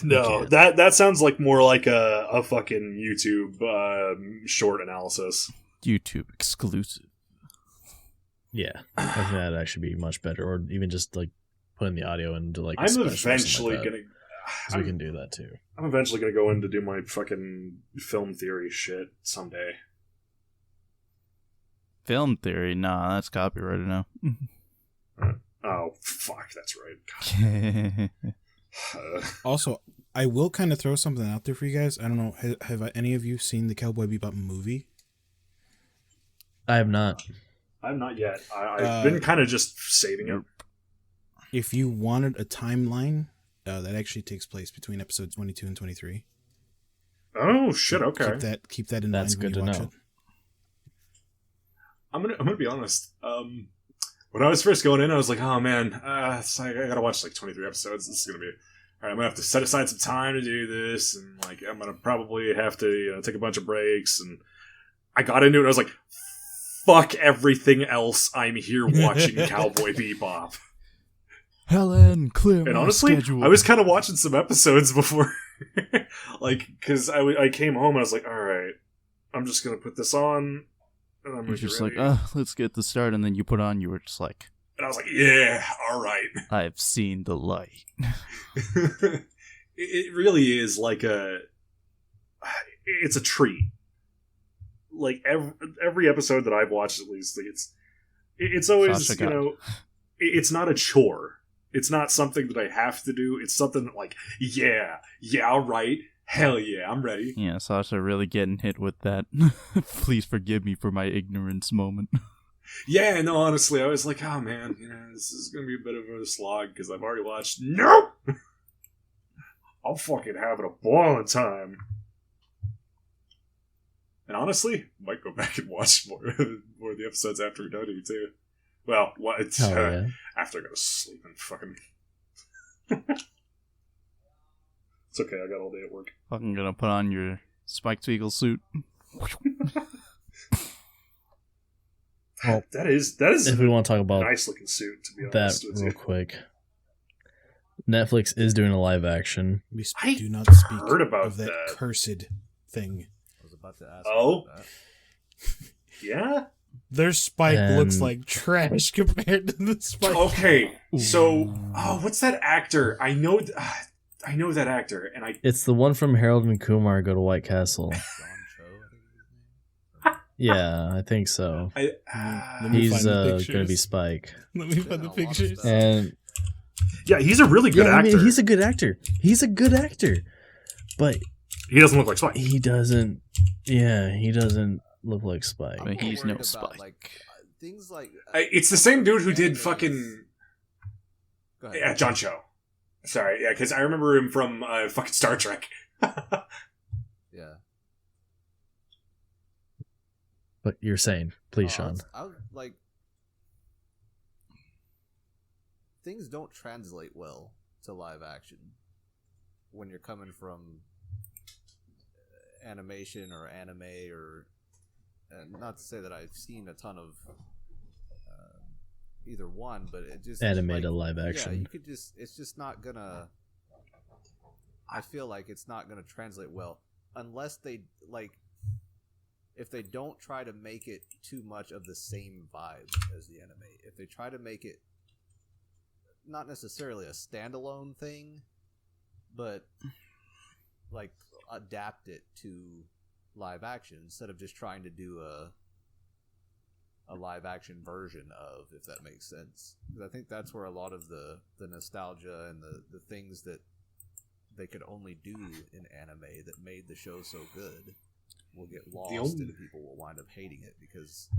[SPEAKER 3] No, that sounds like more like a fucking YouTube short analysis.
[SPEAKER 6] YouTube exclusive.
[SPEAKER 1] Yeah, I think that'd actually be much better, or even just, like, putting the audio into, like, a
[SPEAKER 3] I'm
[SPEAKER 1] special or something
[SPEAKER 3] eventually
[SPEAKER 1] like that.
[SPEAKER 3] gonna...
[SPEAKER 1] So we can do that, too.
[SPEAKER 3] I'm eventually gonna go in to do my fucking film theory shit someday.
[SPEAKER 6] Film theory? Nah, that's copyrighted now.
[SPEAKER 3] Oh, fuck, that's right. God.
[SPEAKER 4] Also, I will kind of throw something out there for you guys. I don't know, have any of you seen the Cowboy Bebop movie?
[SPEAKER 1] I have not.
[SPEAKER 3] I'm not yet. I've been kind of just saving it.
[SPEAKER 4] If you wanted a timeline, that actually takes place between episode 22 and 23.
[SPEAKER 3] Oh shit! Okay,
[SPEAKER 4] Keep that in
[SPEAKER 1] That's
[SPEAKER 4] mind when
[SPEAKER 1] good
[SPEAKER 4] you
[SPEAKER 1] to
[SPEAKER 4] watch
[SPEAKER 1] know.
[SPEAKER 4] it.
[SPEAKER 3] I'm gonna be honest. When I was first going in, I was like, oh man, I gotta watch like 23 episodes. This is gonna be all right. I'm gonna have to set aside some time to do this, and like I'm gonna probably have to take a bunch of breaks. And I got into it. And I was like, fuck everything else. I'm here watching Cowboy Bebop.
[SPEAKER 6] Helen, clear
[SPEAKER 3] And
[SPEAKER 6] my
[SPEAKER 3] honestly,
[SPEAKER 6] schedule.
[SPEAKER 3] I was kind of watching some episodes before, like, because I came home and I was like, all right, I'm just gonna put this on, and I'm
[SPEAKER 6] You're
[SPEAKER 3] gonna
[SPEAKER 6] just
[SPEAKER 3] get
[SPEAKER 6] like,
[SPEAKER 3] ready.
[SPEAKER 6] let's get the start, and then you put on. You were just like,
[SPEAKER 3] And I was like, yeah, all right.
[SPEAKER 6] I've seen the light.
[SPEAKER 3] It really is like it's a treat. Like every episode that I've watched, at least, it's always,
[SPEAKER 6] Sasha got-
[SPEAKER 3] it's not a chore. It's not something that I have to do. It's something that, like, yeah, all right, hell yeah, I'm ready.
[SPEAKER 6] Yeah, Sasha really getting hit with that. Please forgive me for my ignorance moment.
[SPEAKER 3] Yeah, no, honestly, I was like, oh man, this is gonna be a bit of a slog because I've already watched. Nope, I'm fucking having a boiling time. And honestly, might go back and watch more of the episodes after we're done here too. Well,
[SPEAKER 1] Hell yeah.
[SPEAKER 3] after I go to sleep and fucking. It's okay, I got all day at work.
[SPEAKER 6] Fucking gonna put on your Spike Spiegel suit.
[SPEAKER 1] Well,
[SPEAKER 3] That is
[SPEAKER 1] if we want to talk
[SPEAKER 3] a
[SPEAKER 1] about
[SPEAKER 3] nice looking suit, to be
[SPEAKER 1] that
[SPEAKER 3] honest with
[SPEAKER 1] real
[SPEAKER 3] you.
[SPEAKER 1] quick, Netflix is doing a live action.
[SPEAKER 4] We
[SPEAKER 3] I
[SPEAKER 4] do not speak
[SPEAKER 3] heard about
[SPEAKER 4] of that,
[SPEAKER 3] that.
[SPEAKER 4] cursed thing.
[SPEAKER 5] I was about to ask.
[SPEAKER 3] Oh?
[SPEAKER 5] about that.
[SPEAKER 3] Yeah.
[SPEAKER 4] Their Spike looks
[SPEAKER 1] And-
[SPEAKER 4] like trash compared to the Spike.
[SPEAKER 3] Okay, so what's that actor? I know that actor, and I
[SPEAKER 1] It's the one from Harold and Kumar Go to White Castle.
[SPEAKER 5] John Cho, I think is his name.
[SPEAKER 1] Yeah, I think so.
[SPEAKER 4] Let me
[SPEAKER 1] He's
[SPEAKER 4] find the
[SPEAKER 1] gonna
[SPEAKER 4] pictures.
[SPEAKER 1] be Spike.
[SPEAKER 4] Let me find the
[SPEAKER 5] a lot of
[SPEAKER 4] pictures.
[SPEAKER 5] stuff.
[SPEAKER 1] And
[SPEAKER 3] yeah, he's a really good
[SPEAKER 1] yeah, I
[SPEAKER 3] actor.
[SPEAKER 1] mean, he's a good actor. He's a good actor, but
[SPEAKER 3] He doesn't look like Spike.
[SPEAKER 1] he doesn't. Yeah, he doesn't look like Spike.
[SPEAKER 5] I'm
[SPEAKER 6] But
[SPEAKER 5] more
[SPEAKER 6] he's no
[SPEAKER 5] worried about,
[SPEAKER 6] Spike.
[SPEAKER 5] like, things like
[SPEAKER 3] It's the same dude who did
[SPEAKER 5] animes.
[SPEAKER 3] fucking
[SPEAKER 5] Go ahead.
[SPEAKER 3] yeah, John Cho. Sorry, yeah, because I remember him from fucking Star Trek.
[SPEAKER 5] Yeah.
[SPEAKER 1] But you're saying, please,
[SPEAKER 5] I
[SPEAKER 1] Sean.
[SPEAKER 5] was- I was, like, things don't translate well to live action when you're coming from animation or anime or, and not to say that I've seen a ton of either one, but it just
[SPEAKER 1] Animated
[SPEAKER 5] like,
[SPEAKER 1] live action.
[SPEAKER 5] Yeah, you could just it's just not gonna. I feel like it's not gonna translate well unless they like. If they don't try to make it too much of the same vibe as the anime, if they try to make it not necessarily a standalone thing, but like adapt it to live action instead of just trying to do a live action version of, if that makes sense. Because I think that's where a lot of the nostalgia and the things that they could only do in anime that made the show so good will get lost and people will wind up hating it because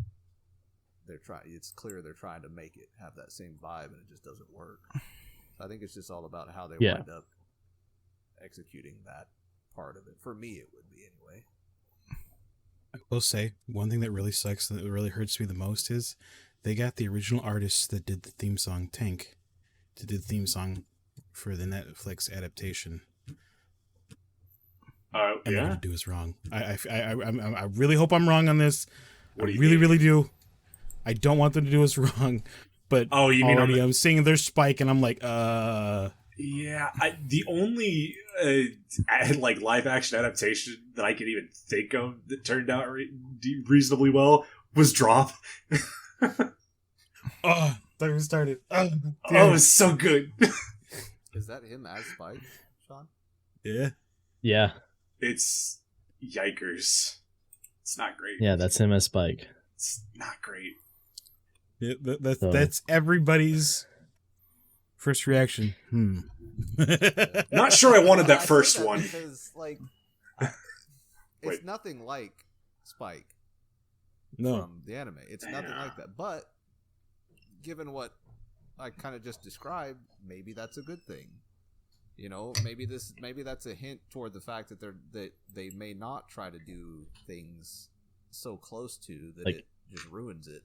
[SPEAKER 5] it's clear they're trying to make it have that same vibe and it just doesn't work. So I think it's just all about how they wind up executing that part of it. For me, it would be anyway.
[SPEAKER 4] I will say, one thing that really sucks, that really hurts me the most, is they got the original artists that did the theme song, Tank, to do the theme song for the Netflix adaptation. And they're
[SPEAKER 3] Yeah.
[SPEAKER 4] gonna do us wrong. I really hope I'm wrong on this.
[SPEAKER 3] What do
[SPEAKER 4] I
[SPEAKER 3] you
[SPEAKER 4] really,
[SPEAKER 3] mean?
[SPEAKER 4] really do. I don't want them to do us wrong, but
[SPEAKER 3] Oh, you mean on
[SPEAKER 4] already
[SPEAKER 3] the-
[SPEAKER 4] I'm seeing their Spike, and I'm like,
[SPEAKER 3] Yeah, the only like live action adaptation that I could even think of that turned out reasonably well was Drop.
[SPEAKER 4] There we started.
[SPEAKER 3] Oh, it was so good.
[SPEAKER 5] Is that him as Spike, Sean?
[SPEAKER 4] Yeah.
[SPEAKER 1] Yeah,
[SPEAKER 3] It's yikers. It's not great.
[SPEAKER 1] yeah, that's him as Spike.
[SPEAKER 3] It's not great.
[SPEAKER 4] Yeah,
[SPEAKER 1] So-
[SPEAKER 4] that's everybody's first reaction.
[SPEAKER 3] Not sure I wanted
[SPEAKER 5] I
[SPEAKER 3] that
[SPEAKER 5] say
[SPEAKER 3] first
[SPEAKER 5] that
[SPEAKER 3] one.
[SPEAKER 5] because like it's
[SPEAKER 3] Wait.
[SPEAKER 5] nothing like Spike
[SPEAKER 4] No.
[SPEAKER 5] from the anime. It's nothing like that. But given what I kind of just described, maybe that's a good thing. You know, maybe that's a hint toward the fact that they may not try to do things so close to that it just ruins it.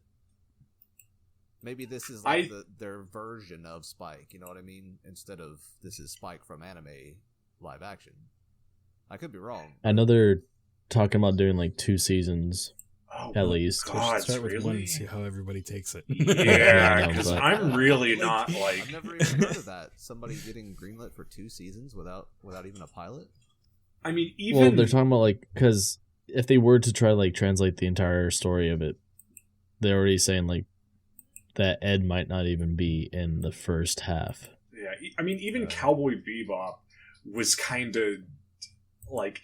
[SPEAKER 5] Maybe this is like their version of Spike, you know what I mean? Instead of this is Spike from anime live action. I could be wrong.
[SPEAKER 1] I know they're talking about doing like 2 seasons at least.
[SPEAKER 3] God,
[SPEAKER 4] Start with
[SPEAKER 3] really?
[SPEAKER 4] one and see how everybody takes it.
[SPEAKER 3] Yeah, because I'm really not like.
[SPEAKER 5] I've never even heard of that. Somebody getting greenlit for 2 seasons without even a pilot.
[SPEAKER 3] I mean, even
[SPEAKER 1] Well, they're talking about like because if they were to try like translate the entire story of it, they're already saying like that Ed might not even be in the first half.
[SPEAKER 3] Yeah, I mean, even Cowboy Bebop was kind of like,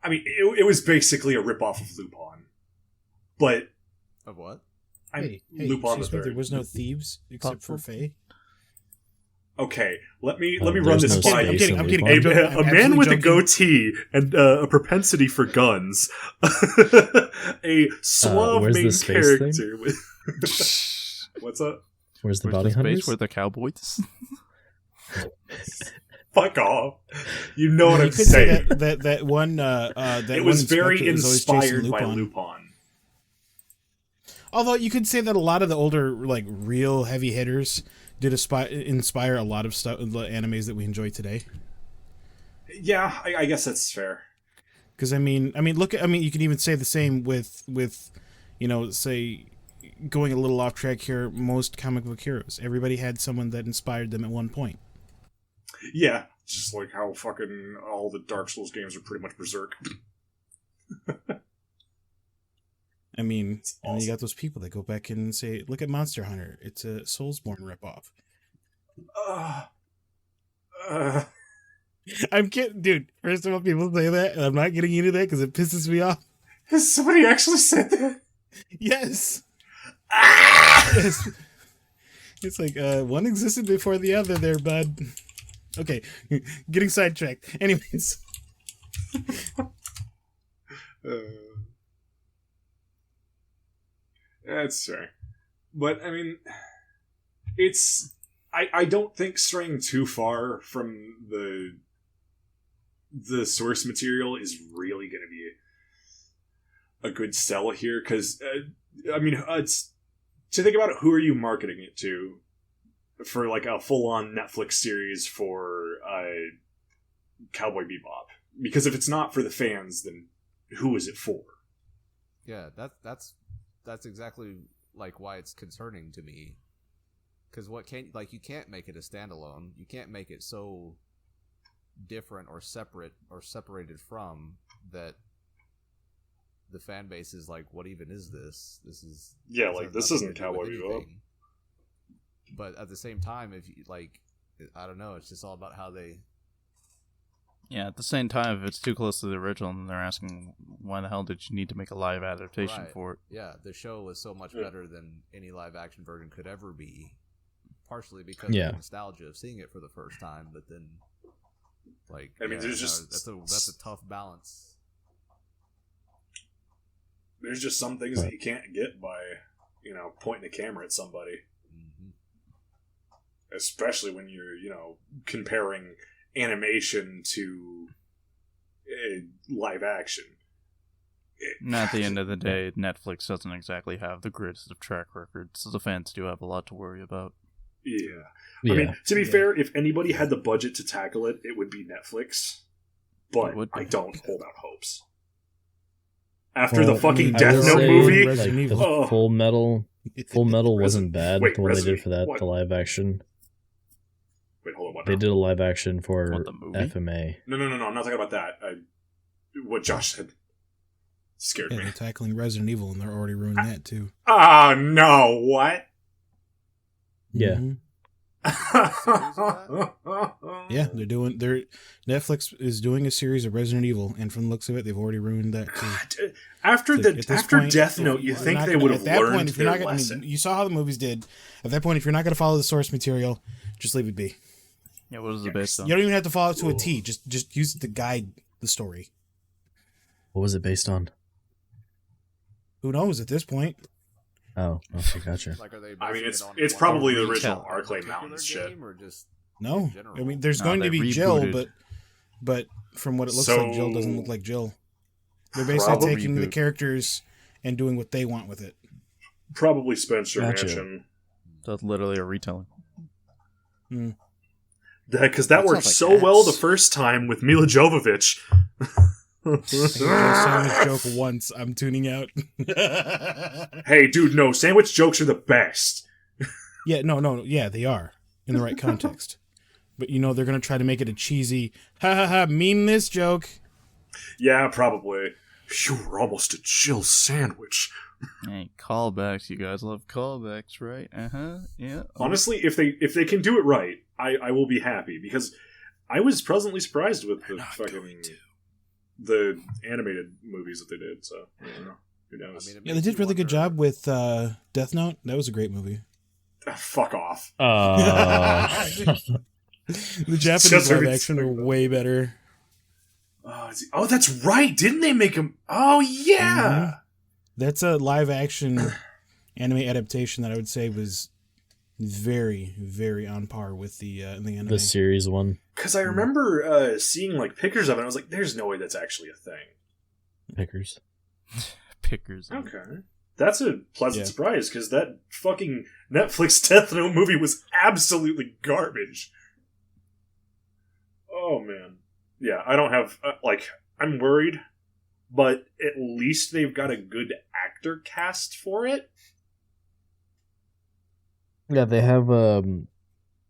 [SPEAKER 3] I mean, it was basically a ripoff of Lupin, but
[SPEAKER 5] of what?
[SPEAKER 4] Hey,
[SPEAKER 3] Lupin the
[SPEAKER 4] excuse me,
[SPEAKER 3] Third.
[SPEAKER 4] there was no thieves except for Faye.
[SPEAKER 3] Okay, let me run
[SPEAKER 1] there's
[SPEAKER 3] this
[SPEAKER 1] no
[SPEAKER 3] by
[SPEAKER 1] space
[SPEAKER 3] you.
[SPEAKER 1] in
[SPEAKER 4] I'm kidding.
[SPEAKER 1] Lupin.
[SPEAKER 3] A man with a goatee and a propensity for guns, a suave
[SPEAKER 1] where's
[SPEAKER 3] main
[SPEAKER 1] the space
[SPEAKER 3] character with. What's up?
[SPEAKER 1] Where's the
[SPEAKER 6] Where's
[SPEAKER 1] bounty
[SPEAKER 6] the
[SPEAKER 1] hunters?
[SPEAKER 6] space where the cowboys?
[SPEAKER 3] Fuck off! You know what
[SPEAKER 4] You
[SPEAKER 3] I'm
[SPEAKER 4] could say
[SPEAKER 3] saying.
[SPEAKER 4] that one. That
[SPEAKER 3] It
[SPEAKER 4] one
[SPEAKER 3] was very
[SPEAKER 4] inspector is always chasing
[SPEAKER 3] inspired by Lupin.
[SPEAKER 4] Although you could say that a lot of the older, like real heavy hitters, did inspire a lot of stuff, the animes that we enjoy today.
[SPEAKER 3] Yeah, I guess that's fair.
[SPEAKER 4] Because I mean, look at, you can even say the same with, say, going a little off track here. Most comic book heroes, everybody had someone that inspired them at one point.
[SPEAKER 3] Yeah, just like how fucking all the Dark Souls games are pretty much Berserk.
[SPEAKER 4] I mean,
[SPEAKER 3] It's
[SPEAKER 4] and then you
[SPEAKER 3] awesome.
[SPEAKER 4] got those people that go back and say, "Look at Monster Hunter; it's a Soulsborne ripoff." I'm kidding, dude. First of all, people say that, and I'm not getting into that because it pisses me off.
[SPEAKER 3] Has somebody actually said that?
[SPEAKER 4] Yes.
[SPEAKER 3] Ah!
[SPEAKER 4] Yes. It's like one existed before the other there, bud. Okay, getting sidetracked. Anyways.
[SPEAKER 3] That's fair. But, I mean, it's... I don't think straying too far from the source material is really going to be a good sell here, because, it's... To think about it, who are you marketing it to? For, like, a full-on Netflix series for Cowboy Bebop. Because if it's not for the fans, then who is it for?
[SPEAKER 5] Yeah, that's exactly like why it's concerning to me. Because you can't make it a standalone. You can't make it so different or separate or separated from that. The fan base is like, what even is this? This is
[SPEAKER 3] this isn't Cowboy Bebop.
[SPEAKER 5] But at the same time, if you like, I don't know. It's just all about how they.
[SPEAKER 6] Yeah, at the same time, if it's too close to the original, then they're asking, why the hell did you need to make a live adaptation
[SPEAKER 5] Right.
[SPEAKER 6] for it?
[SPEAKER 5] Yeah, the show was so much better than any live action version could ever be. Partially because of the nostalgia of seeing it for the first time, but then, like, that's a tough balance.
[SPEAKER 3] There's just some things that you can't get by, pointing a camera at somebody.
[SPEAKER 5] Mm-hmm.
[SPEAKER 3] Especially when you're, comparing animation to live action.
[SPEAKER 6] And at the end of the day, Netflix doesn't exactly have the greatest of track records, so the fans do have a lot to worry about.
[SPEAKER 3] Yeah. I mean, to be fair, if anybody had the budget to tackle it, it would be Netflix. But I don't hold out hopes. After the fucking Death Note movie,
[SPEAKER 4] Resident
[SPEAKER 1] like
[SPEAKER 4] Evil.
[SPEAKER 1] the Full Metal wasn't bad.
[SPEAKER 3] Wait,
[SPEAKER 1] the one they
[SPEAKER 3] Resident
[SPEAKER 1] did for that,
[SPEAKER 3] what?
[SPEAKER 1] the live action.
[SPEAKER 3] Wait, hold on. What
[SPEAKER 1] They
[SPEAKER 3] now?
[SPEAKER 1] did a live action for
[SPEAKER 6] What, the movie?
[SPEAKER 1] FMA.
[SPEAKER 3] No. I'm not talking about that. What Josh said scared
[SPEAKER 4] Yeah,
[SPEAKER 3] me.
[SPEAKER 4] they're tackling Resident Evil, and they're already ruining that too.
[SPEAKER 3] Oh, no. What?
[SPEAKER 1] Yeah.
[SPEAKER 4] Mhm. Yeah, Netflix is doing a series of Resident Evil, and from the looks of it, they've already ruined that too.
[SPEAKER 3] God, after
[SPEAKER 4] It's like, at this point,
[SPEAKER 3] Death Note, you
[SPEAKER 4] if
[SPEAKER 3] think
[SPEAKER 4] you're
[SPEAKER 3] they
[SPEAKER 4] not
[SPEAKER 3] would
[SPEAKER 4] gonna-
[SPEAKER 3] have
[SPEAKER 4] at that
[SPEAKER 3] learned
[SPEAKER 4] point, if you're
[SPEAKER 3] their
[SPEAKER 4] not gonna-
[SPEAKER 3] lesson.
[SPEAKER 4] you saw how the movies did. At that point, if you're not going to follow the source material, just leave it be.
[SPEAKER 6] Yeah, what is it based on?
[SPEAKER 4] You don't even have to follow it to a T. Just use it to guide the story.
[SPEAKER 1] What was it based on?
[SPEAKER 4] Who knows at this point?
[SPEAKER 1] Oh, okay, gotcha.
[SPEAKER 5] Like, are they?
[SPEAKER 3] I mean,
[SPEAKER 5] basing it on
[SPEAKER 3] it's
[SPEAKER 5] one
[SPEAKER 3] probably the
[SPEAKER 6] recap.
[SPEAKER 3] original
[SPEAKER 5] particular
[SPEAKER 3] Arclay Mountains shit.
[SPEAKER 5] game, or just
[SPEAKER 4] No,
[SPEAKER 5] In general.
[SPEAKER 4] I mean, there's
[SPEAKER 6] No,
[SPEAKER 4] going to
[SPEAKER 6] they
[SPEAKER 4] be Jill,
[SPEAKER 6] rebooted.
[SPEAKER 4] but from what it looks
[SPEAKER 3] So-
[SPEAKER 4] like, Jill doesn't look like Jill. They're basically
[SPEAKER 3] Probably
[SPEAKER 4] taking the
[SPEAKER 6] reboot.
[SPEAKER 4] characters and doing what they want with it.
[SPEAKER 3] Probably Spencer
[SPEAKER 1] Gotcha.
[SPEAKER 3] Mansion.
[SPEAKER 6] That's literally a retelling.
[SPEAKER 3] Because that
[SPEAKER 6] That
[SPEAKER 3] worked
[SPEAKER 6] sounds
[SPEAKER 3] so
[SPEAKER 6] like
[SPEAKER 3] well
[SPEAKER 6] ass.
[SPEAKER 3] the first time with Mila Jovovich.
[SPEAKER 4] I can do a sandwich joke once. I'm tuning out.
[SPEAKER 3] Hey, dude, no, sandwich jokes are the best.
[SPEAKER 4] Yeah, they are in the right context. But they're gonna try to make it a cheesy, ha ha ha, mean this joke.
[SPEAKER 3] Yeah, probably. You were almost a Jill sandwich.
[SPEAKER 6] Hey, callbacks. You guys love callbacks, right? Yeah.
[SPEAKER 3] Honestly, if they can do it right, I will be happy because I was pleasantly surprised with the fucking the animated movies that they did. So I don't know. Who knows?
[SPEAKER 4] Yeah, they did a really good job with Death Note. That was a great movie.
[SPEAKER 3] Fuck off.
[SPEAKER 4] The Japanese
[SPEAKER 3] Just
[SPEAKER 4] live
[SPEAKER 3] every-
[SPEAKER 4] action were way better.
[SPEAKER 3] Oh, that's right. Didn't they make him? Oh, yeah.
[SPEAKER 4] That's a live action anime adaptation that I would say was very, very on par with the anime.
[SPEAKER 1] The series one.
[SPEAKER 3] Because I remember seeing like pictures of it. And I was like, "There's no way that's actually a thing."
[SPEAKER 1] Pickers.
[SPEAKER 6] Pickers.
[SPEAKER 3] Okay, that's a pleasant
[SPEAKER 4] Yeah.
[SPEAKER 3] surprise because that fucking Netflix Death Note movie was absolutely garbage. Oh man, yeah. I don't have I'm worried, but at least they've got a good actor cast for it.
[SPEAKER 1] Yeah, they have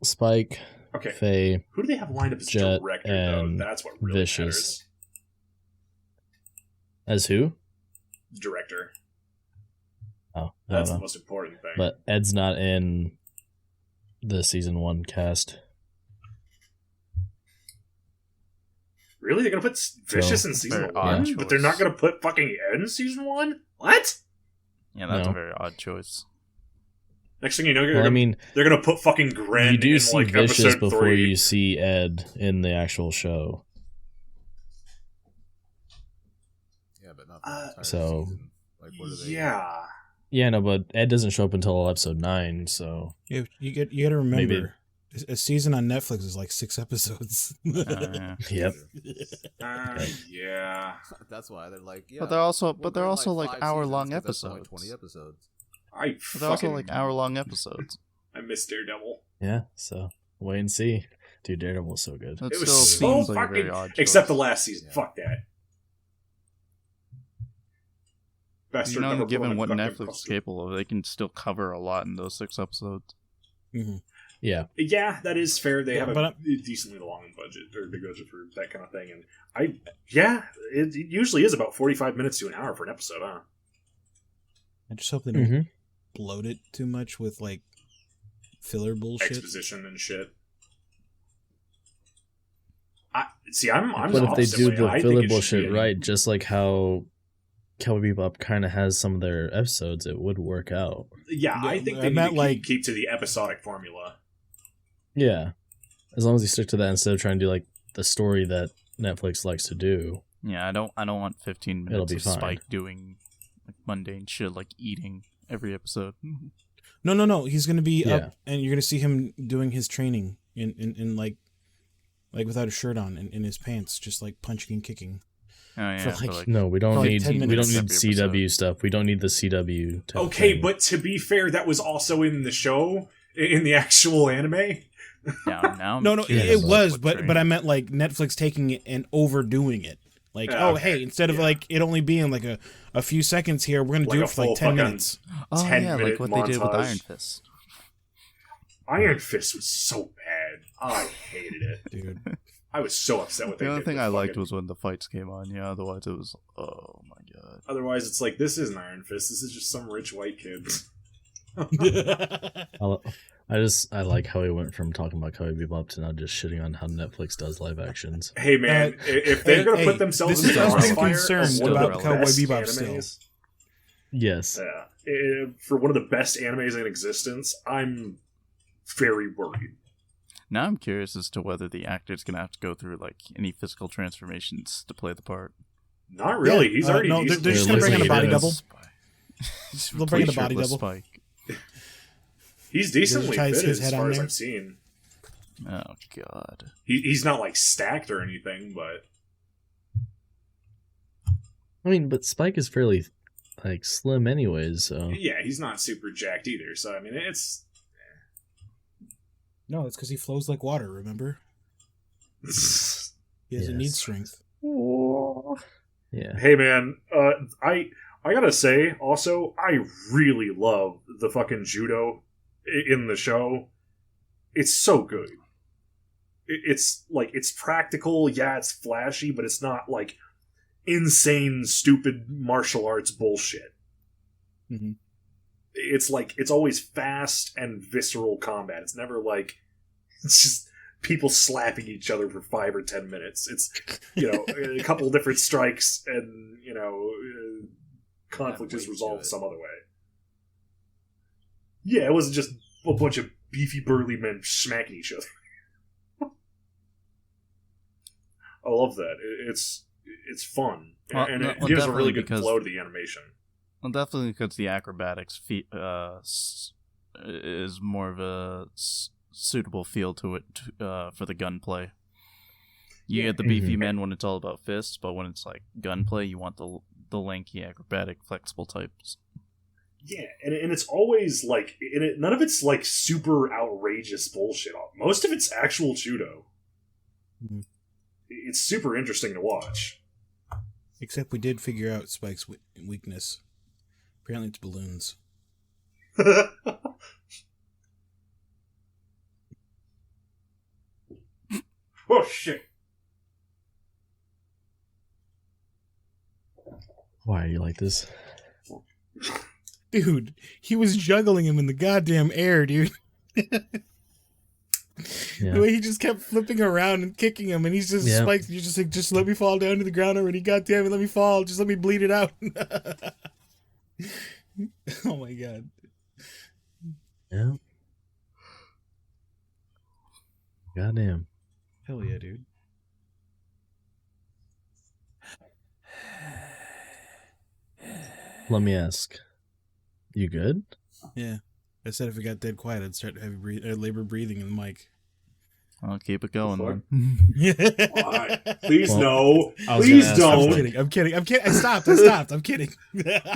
[SPEAKER 1] Spike,
[SPEAKER 3] Okay,
[SPEAKER 1] Faye,
[SPEAKER 3] who do they have lined up as
[SPEAKER 1] Jet,
[SPEAKER 3] director though?
[SPEAKER 1] and
[SPEAKER 3] That's what really
[SPEAKER 1] Vicious.
[SPEAKER 3] matters.
[SPEAKER 1] as who?
[SPEAKER 3] Director.
[SPEAKER 1] Oh, I don't
[SPEAKER 3] That's the
[SPEAKER 1] know.
[SPEAKER 3] most important thing.
[SPEAKER 1] But Ed's not in the season 1 cast.
[SPEAKER 3] Really? They're gonna put Vicious in
[SPEAKER 6] Very
[SPEAKER 3] season
[SPEAKER 6] odd
[SPEAKER 3] 1? But they're not
[SPEAKER 6] choice.
[SPEAKER 3] gonna put fucking Ed in season 1? What?
[SPEAKER 6] Yeah, that's
[SPEAKER 1] No.
[SPEAKER 6] a very odd choice.
[SPEAKER 3] Next thing you know,
[SPEAKER 1] Well, I mean,
[SPEAKER 3] they're gonna put fucking Gren
[SPEAKER 1] you do
[SPEAKER 3] in
[SPEAKER 1] see
[SPEAKER 3] like
[SPEAKER 1] Vicious
[SPEAKER 3] episode
[SPEAKER 1] before
[SPEAKER 3] 3.
[SPEAKER 1] you see Ed in the actual show.
[SPEAKER 5] Yeah, but not the entire
[SPEAKER 1] so-
[SPEAKER 5] season. Like, what are they?
[SPEAKER 3] Yeah.
[SPEAKER 1] Yeah, no, but Ed doesn't show up until episode 9, so
[SPEAKER 4] You got to remember,
[SPEAKER 1] Maybe.
[SPEAKER 4] a season on Netflix is like 6 episodes.
[SPEAKER 6] Yeah.
[SPEAKER 1] yep.
[SPEAKER 3] Yeah.
[SPEAKER 5] That's why they're like, yeah.
[SPEAKER 6] But they're also,
[SPEAKER 5] we'll
[SPEAKER 6] they're
[SPEAKER 5] bring,
[SPEAKER 6] also
[SPEAKER 5] like,
[SPEAKER 6] like
[SPEAKER 5] 5
[SPEAKER 6] hour-long
[SPEAKER 5] seasons 'cause that's only
[SPEAKER 6] episodes.
[SPEAKER 5] 20 episodes.
[SPEAKER 6] But they're also like hour-long episodes.
[SPEAKER 3] I miss Daredevil.
[SPEAKER 1] Yeah, so wait and see. Dude, Daredevil's so good.
[SPEAKER 6] That
[SPEAKER 3] It was
[SPEAKER 6] still
[SPEAKER 3] so
[SPEAKER 6] seems like a
[SPEAKER 3] fucking...
[SPEAKER 6] very odd choice.
[SPEAKER 3] Except the last season.
[SPEAKER 5] Yeah.
[SPEAKER 3] Fuck that. Bastard
[SPEAKER 6] You know,
[SPEAKER 3] never put
[SPEAKER 6] given
[SPEAKER 3] on a
[SPEAKER 6] what
[SPEAKER 3] fucking
[SPEAKER 6] Netflix is
[SPEAKER 3] costume.
[SPEAKER 6] capable of, they can still cover a lot in those 6 episodes.
[SPEAKER 1] Yeah.
[SPEAKER 3] Yeah, that is fair. They
[SPEAKER 4] Yeah,
[SPEAKER 3] have
[SPEAKER 4] but
[SPEAKER 3] a decently long budget or big budget for that kind of thing, and it usually is about 45 minutes to an hour for an episode, huh?
[SPEAKER 4] I just hope they don't
[SPEAKER 1] Mm-hmm.
[SPEAKER 4] bloat it too much with like filler bullshit.
[SPEAKER 3] Exposition and shit. I'm
[SPEAKER 1] But
[SPEAKER 3] the
[SPEAKER 1] if they do
[SPEAKER 3] opposite way.
[SPEAKER 1] the
[SPEAKER 3] I think
[SPEAKER 1] filler
[SPEAKER 3] it should
[SPEAKER 1] bullshit
[SPEAKER 3] be a-
[SPEAKER 1] right, just like how Cowboy Bebop kind of has some of their episodes, it would work out.
[SPEAKER 3] Yeah, I think
[SPEAKER 4] I
[SPEAKER 3] they need
[SPEAKER 4] meant,
[SPEAKER 3] to
[SPEAKER 4] like-
[SPEAKER 3] keep to the episodic formula.
[SPEAKER 1] Yeah. As long as you stick to that instead of trying to do like the story that Netflix likes to do.
[SPEAKER 6] Yeah, I don't want 15
[SPEAKER 1] It'll
[SPEAKER 6] minutes
[SPEAKER 1] be
[SPEAKER 6] of
[SPEAKER 1] fine.
[SPEAKER 6] Spike doing like mundane shit like eating every episode.
[SPEAKER 4] No. He's gonna be
[SPEAKER 1] Yeah.
[SPEAKER 4] up, and you're gonna see him doing his training in like without a shirt on in his pants, just like punching and kicking.
[SPEAKER 6] Oh yeah,
[SPEAKER 4] For,
[SPEAKER 6] but,
[SPEAKER 4] like-
[SPEAKER 6] like,
[SPEAKER 1] No, we don't
[SPEAKER 4] For, like,
[SPEAKER 1] need
[SPEAKER 4] 10
[SPEAKER 1] we don't
[SPEAKER 4] minutes
[SPEAKER 1] need
[SPEAKER 6] every
[SPEAKER 1] CW stuff. We don't need the CW. type
[SPEAKER 3] Okay,
[SPEAKER 1] thing.
[SPEAKER 3] but to be fair, that was also in the show, in the actual anime.
[SPEAKER 6] now
[SPEAKER 4] No,
[SPEAKER 1] Yeah,
[SPEAKER 4] it
[SPEAKER 1] but-
[SPEAKER 4] was, but I meant like Netflix taking it and overdoing it. Like,
[SPEAKER 3] Oh,
[SPEAKER 4] oh
[SPEAKER 3] okay.
[SPEAKER 4] hey, instead of
[SPEAKER 3] Yeah.
[SPEAKER 4] like it only being like a few seconds here, we're gonna
[SPEAKER 3] Like
[SPEAKER 4] do
[SPEAKER 3] a
[SPEAKER 4] it for like
[SPEAKER 3] full
[SPEAKER 4] 10
[SPEAKER 3] fucking-
[SPEAKER 4] minutes.
[SPEAKER 6] oh yeah,
[SPEAKER 3] 10-minute
[SPEAKER 6] like what they did with
[SPEAKER 3] montage.
[SPEAKER 6] Iron Fist.
[SPEAKER 3] Iron Fist was so bad. I hated it.
[SPEAKER 4] Dude.
[SPEAKER 3] I was so upset with
[SPEAKER 6] The
[SPEAKER 3] it.
[SPEAKER 6] only thing I liked was when the fights came on. Yeah, otherwise it was oh my god.
[SPEAKER 3] Otherwise, it's like, this isn't Iron Fist. This is just some rich white kid.
[SPEAKER 1] I like how he went from talking about Cowboy Bebop to now just shitting on how Netflix does live actions.
[SPEAKER 3] Hey, man, if they're going to put themselves
[SPEAKER 4] this
[SPEAKER 3] in
[SPEAKER 4] is
[SPEAKER 3] the
[SPEAKER 4] us being
[SPEAKER 3] crossfire
[SPEAKER 4] concerned
[SPEAKER 3] of one of
[SPEAKER 6] about
[SPEAKER 3] the
[SPEAKER 4] Cowboy
[SPEAKER 3] best
[SPEAKER 4] Bebop
[SPEAKER 3] animes,
[SPEAKER 1] Yes.
[SPEAKER 3] for one of the best animes in existence, I'm very worried.
[SPEAKER 6] Now I'm curious as to whether the actor's gonna have to go through like any physical transformations to play the part.
[SPEAKER 3] Not really.
[SPEAKER 4] Yeah,
[SPEAKER 3] He's already.
[SPEAKER 4] no, they're just gonna
[SPEAKER 1] bring in a body
[SPEAKER 4] double. They'll bring in a body
[SPEAKER 6] Shirtless
[SPEAKER 4] double.
[SPEAKER 6] Spike.
[SPEAKER 3] He's decently
[SPEAKER 4] Tries
[SPEAKER 3] fit
[SPEAKER 4] his
[SPEAKER 3] as
[SPEAKER 4] head
[SPEAKER 3] far
[SPEAKER 4] on
[SPEAKER 3] as
[SPEAKER 4] there.
[SPEAKER 3] I've seen.
[SPEAKER 6] Oh god.
[SPEAKER 3] He's not like stacked or anything, but
[SPEAKER 1] I mean, but Spike is fairly like slim anyways, so
[SPEAKER 3] yeah, he's not super jacked either. So I mean, it's
[SPEAKER 4] No, it's because he flows like water, remember? He doesn't need
[SPEAKER 1] Yes.
[SPEAKER 4] strength.
[SPEAKER 1] yeah.
[SPEAKER 3] Hey man, I gotta say also, I really love the fucking judo in the show. It's so good. It's like, it's practical, yeah, it's flashy, but it's not like insane, stupid martial arts bullshit.
[SPEAKER 4] Mm-hmm.
[SPEAKER 3] It's like, it's always fast and visceral combat. It's never like, it's just people slapping each other for 5 or 10 minutes. It's, you know, a couple different strikes and, you know, conflict is resolved some other way. Yeah, it wasn't just a bunch of beefy, burly men smacking each other. I love that. It's fun.
[SPEAKER 6] Well,
[SPEAKER 3] and
[SPEAKER 6] no,
[SPEAKER 3] it
[SPEAKER 6] well,
[SPEAKER 3] gives a really
[SPEAKER 6] definitely
[SPEAKER 3] good
[SPEAKER 6] because-
[SPEAKER 3] flow to the animation.
[SPEAKER 6] Well, definitely because the acrobatics is more of a suitable feel to it for the gunplay. You get the beefy men when it's all about fists, but when it's like gunplay, you want the lanky, acrobatic, flexible types.
[SPEAKER 3] Yeah, and it's always like, none of it's like super outrageous bullshit. Most of it's actual judo.
[SPEAKER 4] Mhm.
[SPEAKER 3] It's super interesting to watch.
[SPEAKER 4] Except we did figure out Spike's weakness. Apparently it's balloons.
[SPEAKER 3] Oh shit!
[SPEAKER 1] Why are you like this?
[SPEAKER 4] Dude, he was juggling him in the goddamn air, dude.
[SPEAKER 1] Yeah.
[SPEAKER 4] The way he just kept flipping around and kicking him, and he's just
[SPEAKER 1] Yeah.
[SPEAKER 4] Spike. You're just like, just let me fall down to the ground already. Goddamn it, let me fall. Just let me bleed it out. Oh my god.
[SPEAKER 1] Yeah. Goddamn.
[SPEAKER 4] Hell yeah, dude.
[SPEAKER 1] Let me ask. You good?
[SPEAKER 4] Yeah. I said if it got dead quiet, I'd start heavy labor breathing in the mic.
[SPEAKER 6] I'll keep it going
[SPEAKER 3] Fuck.
[SPEAKER 6] then.
[SPEAKER 3] Why? Please
[SPEAKER 1] Well,
[SPEAKER 3] no.
[SPEAKER 1] I was
[SPEAKER 3] Please
[SPEAKER 1] gonna ask-
[SPEAKER 3] don't.
[SPEAKER 4] I'm kidding. I stopped. I'm kidding.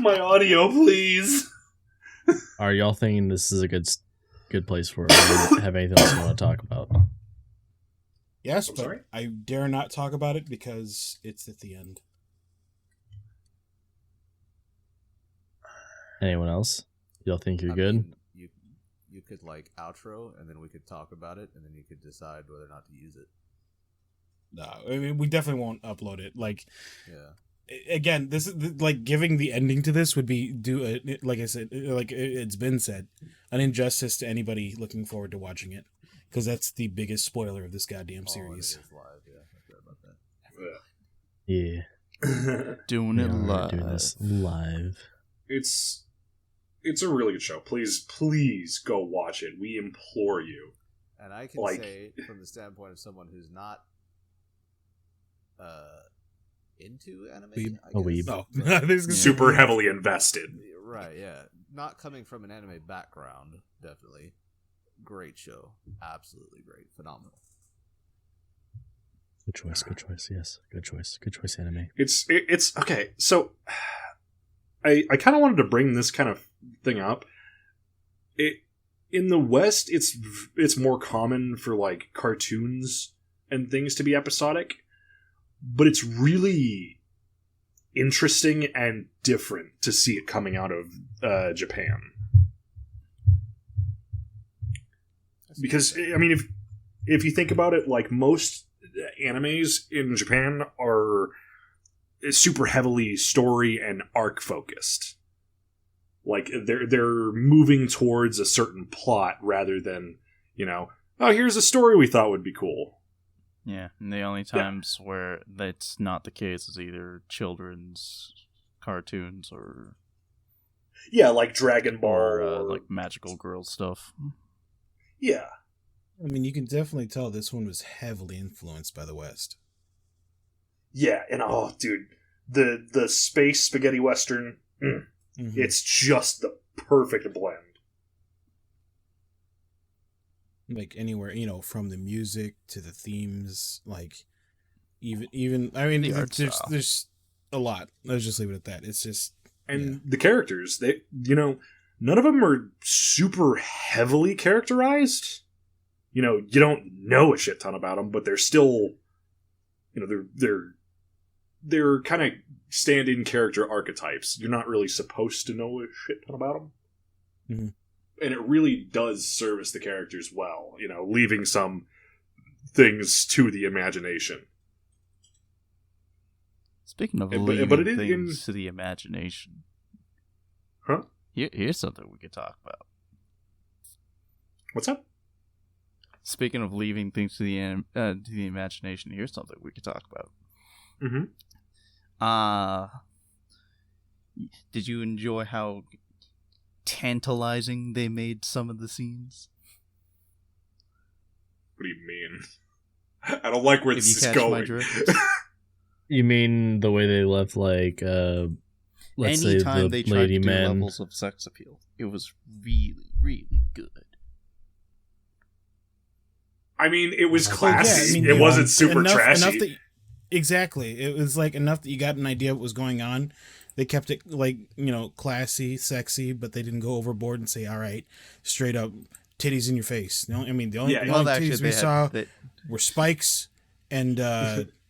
[SPEAKER 3] My audio, please.
[SPEAKER 1] Are y'all thinking this is a good place for it? Or have anything else you want to talk about?
[SPEAKER 4] Yes,
[SPEAKER 3] I'm
[SPEAKER 4] but
[SPEAKER 3] sorry?
[SPEAKER 4] I dare not talk about it because it's at the end.
[SPEAKER 1] Anyone else? Y'all think you're
[SPEAKER 5] I
[SPEAKER 1] good?
[SPEAKER 5] mean, you could like outro, and then we could talk about it, and then you could decide whether or not to use it.
[SPEAKER 4] No, I mean we definitely won't upload it. Like
[SPEAKER 5] Yeah.
[SPEAKER 4] again, this is like giving the ending to this would be like I said, like it's been said, an injustice to anybody looking forward to watching it, because that's the biggest spoiler of this goddamn
[SPEAKER 5] Oh, and it
[SPEAKER 4] series.
[SPEAKER 5] is live. Yeah, I forgot about that.
[SPEAKER 1] Yeah.
[SPEAKER 6] Doing
[SPEAKER 1] We
[SPEAKER 6] it
[SPEAKER 1] are
[SPEAKER 6] live.
[SPEAKER 1] doing this live.
[SPEAKER 3] It's a really good show. Please go watch it. We implore you.
[SPEAKER 5] And I can
[SPEAKER 3] Like-
[SPEAKER 5] say, from the standpoint of someone who's not into anime,
[SPEAKER 4] Weeb.
[SPEAKER 5] I
[SPEAKER 1] A
[SPEAKER 5] guess,
[SPEAKER 1] weeb.
[SPEAKER 4] Oh,
[SPEAKER 5] but-
[SPEAKER 4] This is
[SPEAKER 3] Super heavily invested.
[SPEAKER 5] right, yeah. Not coming from an anime background, definitely. Great show. Absolutely great. Phenomenal.
[SPEAKER 1] Good choice, yes. Good choice, anime.
[SPEAKER 3] It's okay. So I kind of wanted to bring this kind of thing up. In the West, it's more common for like cartoons and things to be episodic, but it's really interesting and different to see it coming out of Japan. Because I mean, if you think about it, like most animes in Japan are super heavily story and arc focused. Like they're moving towards a certain plot rather than, you know, oh, here's a story we thought would be cool.
[SPEAKER 6] Yeah, and the only times where that's not the case is either children's cartoons or
[SPEAKER 3] Yeah, like Dragon Ball or
[SPEAKER 6] like magical girl stuff.
[SPEAKER 3] yeah.
[SPEAKER 4] I mean, you can definitely tell this one was heavily influenced by the West.
[SPEAKER 3] Yeah, and oh dude, the space spaghetti western,
[SPEAKER 4] Mhm.
[SPEAKER 3] it's just the perfect blend.
[SPEAKER 4] like anywhere, from the music to the themes, like even I mean,
[SPEAKER 6] The art style.
[SPEAKER 4] there's a lot. Let's just leave it at that. It's just
[SPEAKER 3] And the characters, they, none of them are super heavily characterized. You don't know a shit ton about them, but they're still, they're kind of stand-in character archetypes. You're not really supposed to know a shit ton about them.
[SPEAKER 4] Mm-hmm.
[SPEAKER 3] And it really does service the characters well, leaving some things to the imagination.
[SPEAKER 6] Speaking of
[SPEAKER 3] But
[SPEAKER 6] leaving
[SPEAKER 3] it is
[SPEAKER 6] things to the imagination,
[SPEAKER 3] Huh?
[SPEAKER 6] Here's something we could talk about.
[SPEAKER 3] What's up?
[SPEAKER 6] Speaking of leaving things to the imagination, here's something we could talk about.
[SPEAKER 3] Mm-hmm.
[SPEAKER 6] Did you enjoy how tantalizing they made some of the scenes?
[SPEAKER 3] What do you mean? I don't like where
[SPEAKER 6] If
[SPEAKER 3] this
[SPEAKER 6] you
[SPEAKER 3] is
[SPEAKER 6] catch my
[SPEAKER 3] going.
[SPEAKER 6] drift.
[SPEAKER 1] You mean the way they left, like, let's say
[SPEAKER 6] Anytime
[SPEAKER 1] the
[SPEAKER 6] they tried
[SPEAKER 1] lady
[SPEAKER 6] to do
[SPEAKER 1] man?
[SPEAKER 6] levels of sex appeal, it was really, really good.
[SPEAKER 3] I mean, it was
[SPEAKER 4] Well,
[SPEAKER 3] classy.
[SPEAKER 4] yeah, I mean,
[SPEAKER 3] it wasn't super
[SPEAKER 4] enough
[SPEAKER 3] trashy.
[SPEAKER 4] that, exactly. It was like enough that you got an idea of what was going on. They kept it like, classy, sexy, but they didn't go overboard and say, all right, straight up titties in your face. No, I mean, the only titties we saw were Spike's and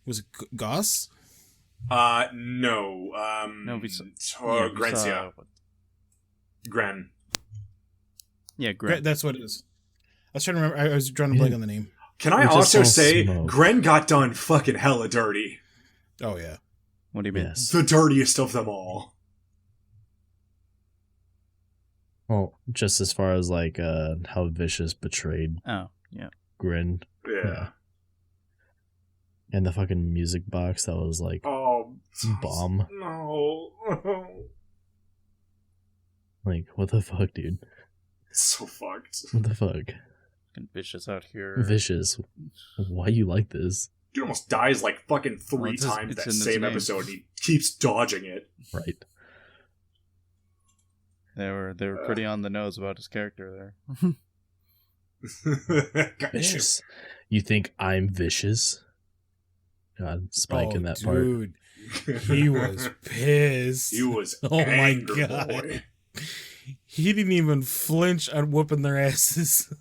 [SPEAKER 4] was it Goss?
[SPEAKER 3] No.
[SPEAKER 6] No,
[SPEAKER 3] Grencia. Gren.
[SPEAKER 6] Yeah, Gren.
[SPEAKER 4] That's what it is. I was trying to remember. I was drawing a blank on the name.
[SPEAKER 3] Can I
[SPEAKER 1] Which is
[SPEAKER 3] also
[SPEAKER 1] all
[SPEAKER 3] say,
[SPEAKER 1] smoke.
[SPEAKER 3] Gren got done fucking hella dirty.
[SPEAKER 4] Oh, yeah.
[SPEAKER 6] What do you mean?
[SPEAKER 1] Yes.
[SPEAKER 3] The dirtiest of them all.
[SPEAKER 1] Well, just as far as like how Vicious betrayed
[SPEAKER 6] Oh, yeah.
[SPEAKER 1] Grin.
[SPEAKER 3] Yeah.
[SPEAKER 1] And the fucking music box that was like
[SPEAKER 3] Oh.
[SPEAKER 1] bomb.
[SPEAKER 3] No.
[SPEAKER 1] Like, what the fuck, dude?
[SPEAKER 3] So fucked.
[SPEAKER 1] What the fuck?
[SPEAKER 6] Fucking Vicious out here.
[SPEAKER 1] Vicious. Why you like this?
[SPEAKER 3] Dude almost dies like fucking three
[SPEAKER 6] Well, it's
[SPEAKER 3] times
[SPEAKER 6] in
[SPEAKER 3] that
[SPEAKER 6] his
[SPEAKER 3] same
[SPEAKER 6] name.
[SPEAKER 3] episode, and he keeps dodging it.
[SPEAKER 1] Right.
[SPEAKER 6] They were pretty on the nose about his character there.
[SPEAKER 3] Got you.
[SPEAKER 1] Vicious. You think I'm vicious? God, Spike in that
[SPEAKER 4] dude. He was pissed.
[SPEAKER 3] He was
[SPEAKER 4] Oh my
[SPEAKER 3] angry,
[SPEAKER 4] God.
[SPEAKER 3] boy.
[SPEAKER 4] He didn't even flinch on whooping their asses.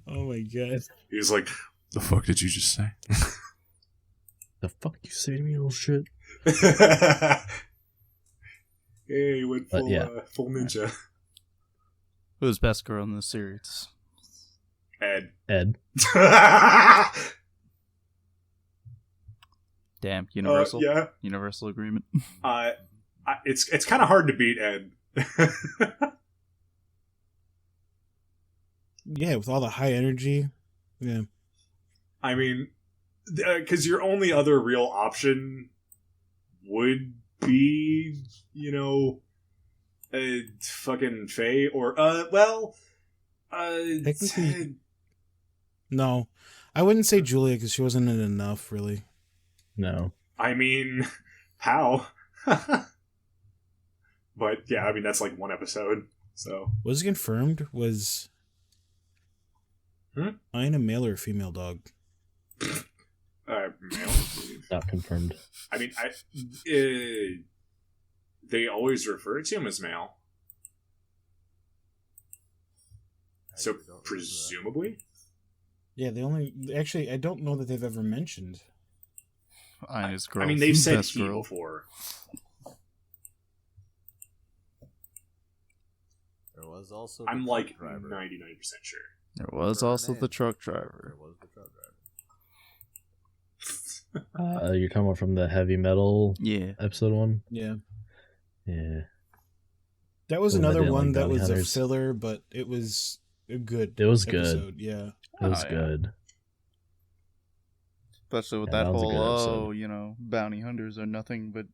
[SPEAKER 4] Oh my god.
[SPEAKER 3] He was like, "The fuck did you just say?"
[SPEAKER 1] part. The fuck you say to me, little shit?
[SPEAKER 3] Hey, he went full,
[SPEAKER 1] yeah.
[SPEAKER 3] Full ninja.
[SPEAKER 6] Who's best girl in this series?
[SPEAKER 3] Ed.
[SPEAKER 6] Damn, universal.
[SPEAKER 3] Yeah.
[SPEAKER 6] Universal agreement.
[SPEAKER 3] It's kind of hard to beat Ed.
[SPEAKER 4] Yeah, with all the high energy. Yeah.
[SPEAKER 3] I mean, because your only other real option would be, fucking Faye or,
[SPEAKER 4] Technically- No. I wouldn't say Julia because she wasn't in enough, really.
[SPEAKER 1] No.
[SPEAKER 3] I mean, how? But yeah, I mean, that's like one episode, so.
[SPEAKER 4] Was it confirmed? Was Aina a male or a female dog?
[SPEAKER 3] Male.
[SPEAKER 1] Not confirmed.
[SPEAKER 3] I mean, they always refer to him as male. So presumably,
[SPEAKER 4] Yeah, they only... Actually, I don't know that they've ever mentioned.
[SPEAKER 6] His girl.
[SPEAKER 3] I mean, they've said
[SPEAKER 6] Best
[SPEAKER 3] he
[SPEAKER 6] girl.
[SPEAKER 3] before.
[SPEAKER 5] There was also.
[SPEAKER 3] I'm
[SPEAKER 5] the
[SPEAKER 3] like
[SPEAKER 5] truck driver.
[SPEAKER 3] 99% sure.
[SPEAKER 6] There was
[SPEAKER 5] Her
[SPEAKER 6] also
[SPEAKER 5] name.
[SPEAKER 6] the truck driver.
[SPEAKER 5] There was the truck driver.
[SPEAKER 1] You're talking about from the heavy metal
[SPEAKER 6] Yeah.
[SPEAKER 1] episode one?
[SPEAKER 4] Yeah.
[SPEAKER 1] Yeah.
[SPEAKER 4] That was
[SPEAKER 1] The one that
[SPEAKER 4] another
[SPEAKER 1] didn't
[SPEAKER 4] one
[SPEAKER 1] like
[SPEAKER 4] that
[SPEAKER 1] bounty
[SPEAKER 4] was
[SPEAKER 1] hunters.
[SPEAKER 4] a filler, but it was a good
[SPEAKER 1] It was good.
[SPEAKER 4] episode. Yeah.
[SPEAKER 1] It was
[SPEAKER 6] Oh, yeah.
[SPEAKER 1] good.
[SPEAKER 6] Especially with
[SPEAKER 1] Yeah,
[SPEAKER 6] that
[SPEAKER 1] that was a
[SPEAKER 6] whole,
[SPEAKER 1] good episode.
[SPEAKER 6] bounty hunters are nothing but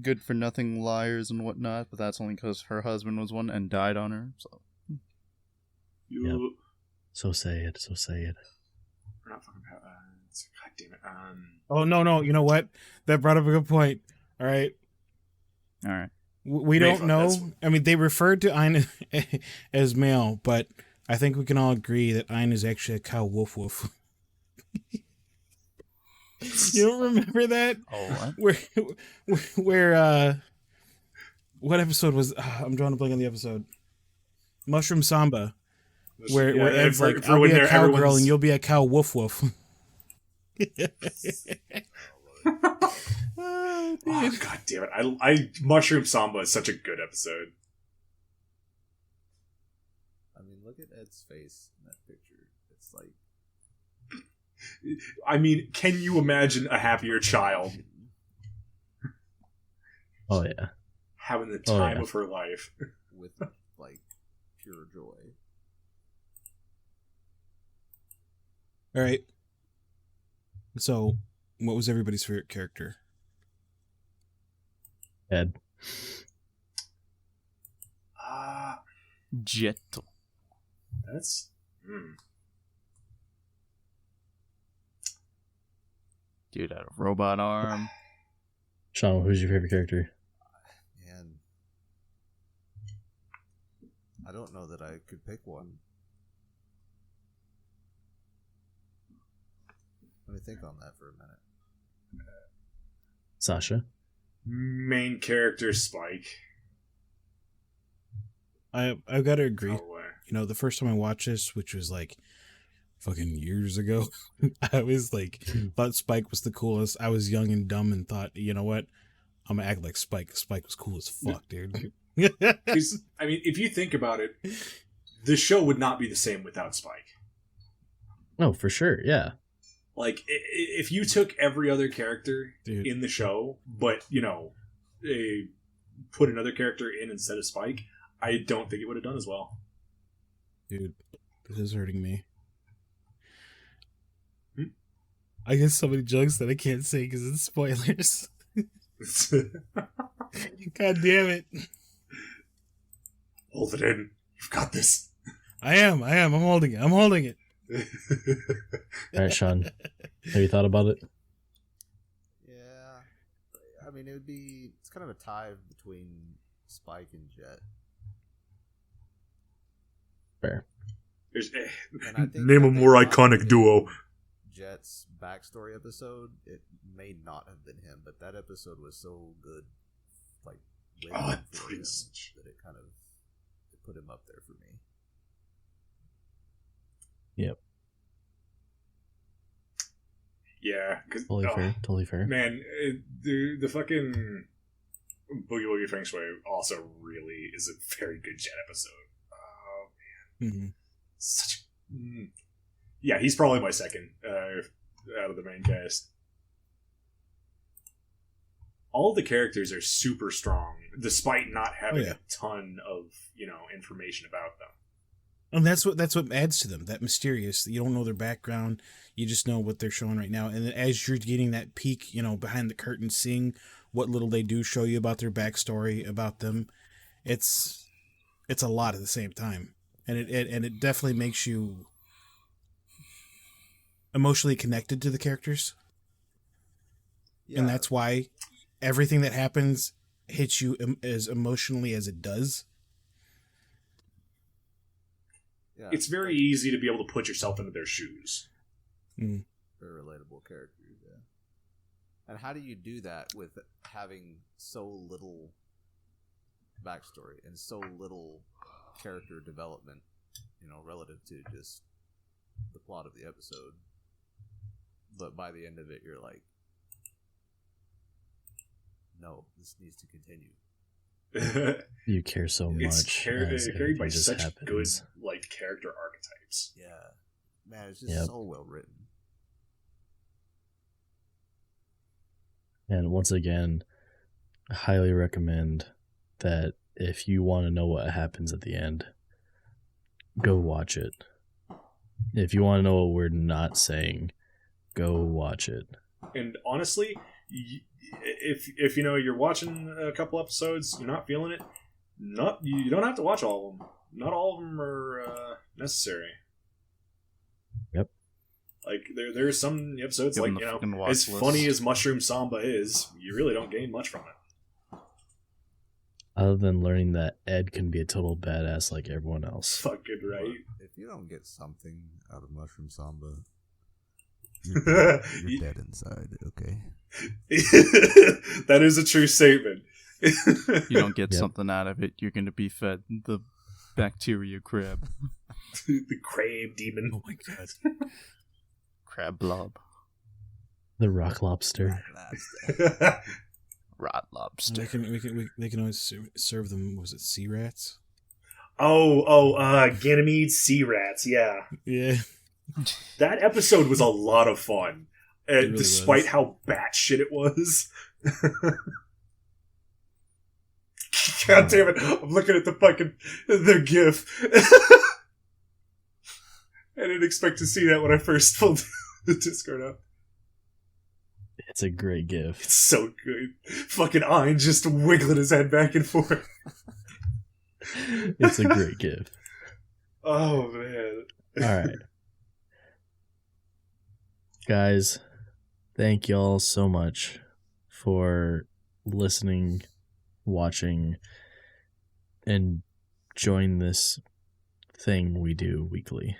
[SPEAKER 6] good for nothing liars and whatnot, but that's only because her husband was one and died on her, so.
[SPEAKER 3] You.
[SPEAKER 1] So say it. So say it.
[SPEAKER 3] We're not talking about. God damn it.
[SPEAKER 4] Oh, no. You know what? That brought up a good point. All right.
[SPEAKER 6] Alright.
[SPEAKER 4] We don't know. I mean, they referred to Ein as male, but I think we can all agree that Ein is actually a cow woof woof. You don't remember that?
[SPEAKER 6] Oh, what?
[SPEAKER 4] Where what episode was? I'm drawing a blank on the episode. Mushroom Samba, where Ed's like, "I'll be a cowgirl and you'll be a cow woof woof."
[SPEAKER 3] Oh, God damn it! I Mushroom Samba is such a good episode.
[SPEAKER 5] I mean, look at Ed's face in that picture. It's like,
[SPEAKER 3] I mean, can you imagine a happier child
[SPEAKER 1] Oh yeah.
[SPEAKER 3] having the time of her life?
[SPEAKER 5] with like pure joy.
[SPEAKER 4] All right. So, what was everybody's favorite character?
[SPEAKER 1] Ed.
[SPEAKER 6] Jetto.
[SPEAKER 3] That's
[SPEAKER 6] Dude had a robot arm.
[SPEAKER 1] Sean, who's your favorite character?
[SPEAKER 5] Man, I don't know that I could pick one. Let me think on that for a minute.
[SPEAKER 1] Sasha.
[SPEAKER 3] main character Spike.
[SPEAKER 4] I've got to agree.
[SPEAKER 3] No way.
[SPEAKER 4] You know, the first time I watched this, which was like fucking years ago, I was like, thought Spike was the coolest. I was young and dumb and thought, you know what? I'm gonna act like Spike. Spike was cool as fuck, dude.
[SPEAKER 3] I mean, if you think about it, the show would not be the same without Spike.
[SPEAKER 1] Oh, for sure, yeah.
[SPEAKER 3] Like, if you took every other character
[SPEAKER 4] Dude.
[SPEAKER 3] in the show, but, you know, put another character in instead of Spike, I don't think it would have done as well.
[SPEAKER 4] Dude, this is hurting me. I guess so many jokes that I can't say because it's spoilers. God damn it.
[SPEAKER 3] Hold it in. You've got this.
[SPEAKER 4] I am. I'm holding it.
[SPEAKER 1] All right, Sean. Have you thought about it?
[SPEAKER 5] Yeah. I mean, it's kind of a tie between Spike and Jet.
[SPEAKER 1] Fair.
[SPEAKER 5] And I think
[SPEAKER 3] Name a more iconic duo.
[SPEAKER 5] Jet's backstory episode, it may not have been him, but that episode was so good, like,
[SPEAKER 3] Oh,
[SPEAKER 5] for him,
[SPEAKER 3] Prince.
[SPEAKER 5] that it kind of put him up there for me.
[SPEAKER 1] Yep.
[SPEAKER 3] Yeah.
[SPEAKER 1] Totally fair.
[SPEAKER 3] Man, the fucking Boogie Woogie Feng Shui also really is a very good Jet episode. Oh, man.
[SPEAKER 4] Mm-hmm.
[SPEAKER 3] Such yeah, he's probably my second out of the main cast. All the characters are super strong, despite not having a ton of, information about them.
[SPEAKER 4] And that's what adds to them, that mysterious. You don't know their background, you just know what they're showing right now. And then as you're getting that peek, behind the curtain, seeing what little they do show you about their backstory, about them, it's a lot at the same time. And it definitely makes you emotionally connected to the characters.
[SPEAKER 5] Yeah.
[SPEAKER 4] And that's why everything that happens hits you as emotionally as it does.
[SPEAKER 5] Yeah,
[SPEAKER 3] It's very easy to be able to put yourself into their shoes.
[SPEAKER 4] Mm.
[SPEAKER 5] very relatable characters, yeah. And how do you do that with having so little backstory and so little character development, relative to just the plot of the episode? But by the end of it, you're like, no, this needs to continue.
[SPEAKER 1] You care so much.
[SPEAKER 3] It's carried by
[SPEAKER 1] just
[SPEAKER 3] such
[SPEAKER 1] happens.
[SPEAKER 3] good character archetypes.
[SPEAKER 5] Yeah. Man, it's just so well written.
[SPEAKER 1] And once again, I highly recommend that if you want to know what happens at the end, go watch it. If you want to know what we're not saying, go watch it.
[SPEAKER 3] And honestly, if you're watching a couple episodes, you're not feeling it, you don't have to watch all of them. Not all of them are necessary.
[SPEAKER 1] Yep.
[SPEAKER 3] Like there are some episodes,
[SPEAKER 6] Give
[SPEAKER 3] like
[SPEAKER 6] them the fucking
[SPEAKER 3] as
[SPEAKER 6] watch
[SPEAKER 3] funny
[SPEAKER 6] list.
[SPEAKER 3] as Mushroom Samba is, you really don't gain much from it.
[SPEAKER 1] Other than learning that Ed can be a total badass like everyone else.
[SPEAKER 3] Fucking right.
[SPEAKER 5] If you don't get something out of Mushroom Samba, you're dead inside, okay?
[SPEAKER 3] That is a true statement.
[SPEAKER 6] You don't get
[SPEAKER 1] Yep.
[SPEAKER 6] something out of it, you're going to be fed the bacteria crab.
[SPEAKER 3] The crab demon.
[SPEAKER 4] Oh my god.
[SPEAKER 6] Crab blob.
[SPEAKER 1] The rock lobster.
[SPEAKER 6] Rot lobster.
[SPEAKER 4] They can always serve them. Was it sea rats?
[SPEAKER 3] Ganymede sea rats. Yeah,
[SPEAKER 4] Yeah.
[SPEAKER 3] that episode was a lot of fun,
[SPEAKER 4] really
[SPEAKER 3] despite
[SPEAKER 4] was.
[SPEAKER 3] how batshit it was. God damn it! I'm looking at the GIF. I didn't expect to see that when I first pulled the Discord up.
[SPEAKER 1] It's a great gift.
[SPEAKER 3] It's so good. Fucking Ein just wiggling his head back and forth.
[SPEAKER 1] It's a great gift.
[SPEAKER 3] Oh man.
[SPEAKER 1] Alright. Guys, thank y'all so much for listening, watching, and enjoying this thing we do weekly.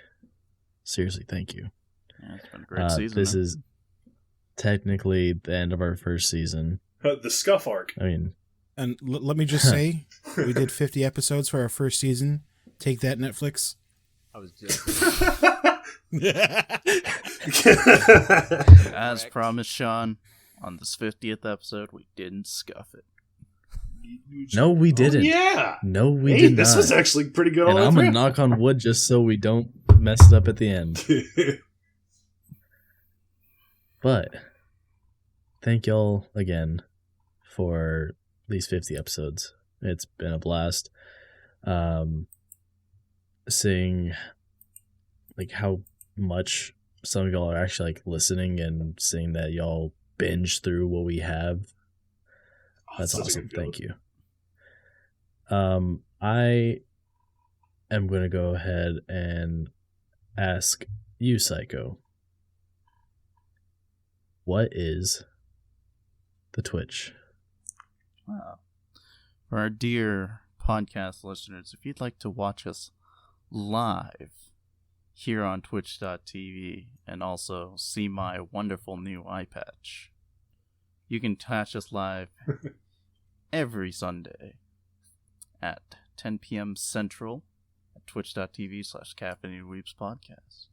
[SPEAKER 1] Seriously, thank you.
[SPEAKER 6] Yeah, it's been a great season.
[SPEAKER 1] This
[SPEAKER 6] man.
[SPEAKER 1] is technically the end of our first season.
[SPEAKER 3] The scuff arc.
[SPEAKER 1] I mean,
[SPEAKER 4] And let me just say, we did 50 episodes for our first season. Take that, Netflix.
[SPEAKER 5] I was just
[SPEAKER 6] As promised, Sean, on this 50th episode, we didn't scuff it.
[SPEAKER 1] no, we didn't.
[SPEAKER 3] Yeah.
[SPEAKER 1] No, we
[SPEAKER 3] Hey,
[SPEAKER 1] did
[SPEAKER 3] this
[SPEAKER 1] not.
[SPEAKER 3] was actually pretty good.
[SPEAKER 1] And
[SPEAKER 3] all
[SPEAKER 1] I'm
[SPEAKER 3] the
[SPEAKER 1] gonna
[SPEAKER 3] way
[SPEAKER 1] knock on wood just so we don't mess it up at the end.
[SPEAKER 3] through.
[SPEAKER 1] But thank y'all again for these 50 episodes. It's been a blast. Seeing like how much some of y'all are actually like listening and seeing that y'all binge through what we have. That's
[SPEAKER 3] Such a
[SPEAKER 1] awesome.
[SPEAKER 3] good
[SPEAKER 1] Thank you. I am going to go ahead and ask you, Psycho. What is the Twitch?
[SPEAKER 6] Wow. For our dear podcast listeners, if you'd like to watch us live here on twitch.tv and also see my wonderful new eye patch, you can catch us live every Sunday at 10 p.m. Central at twitch.tv/Caffeinated Weebs Podcast.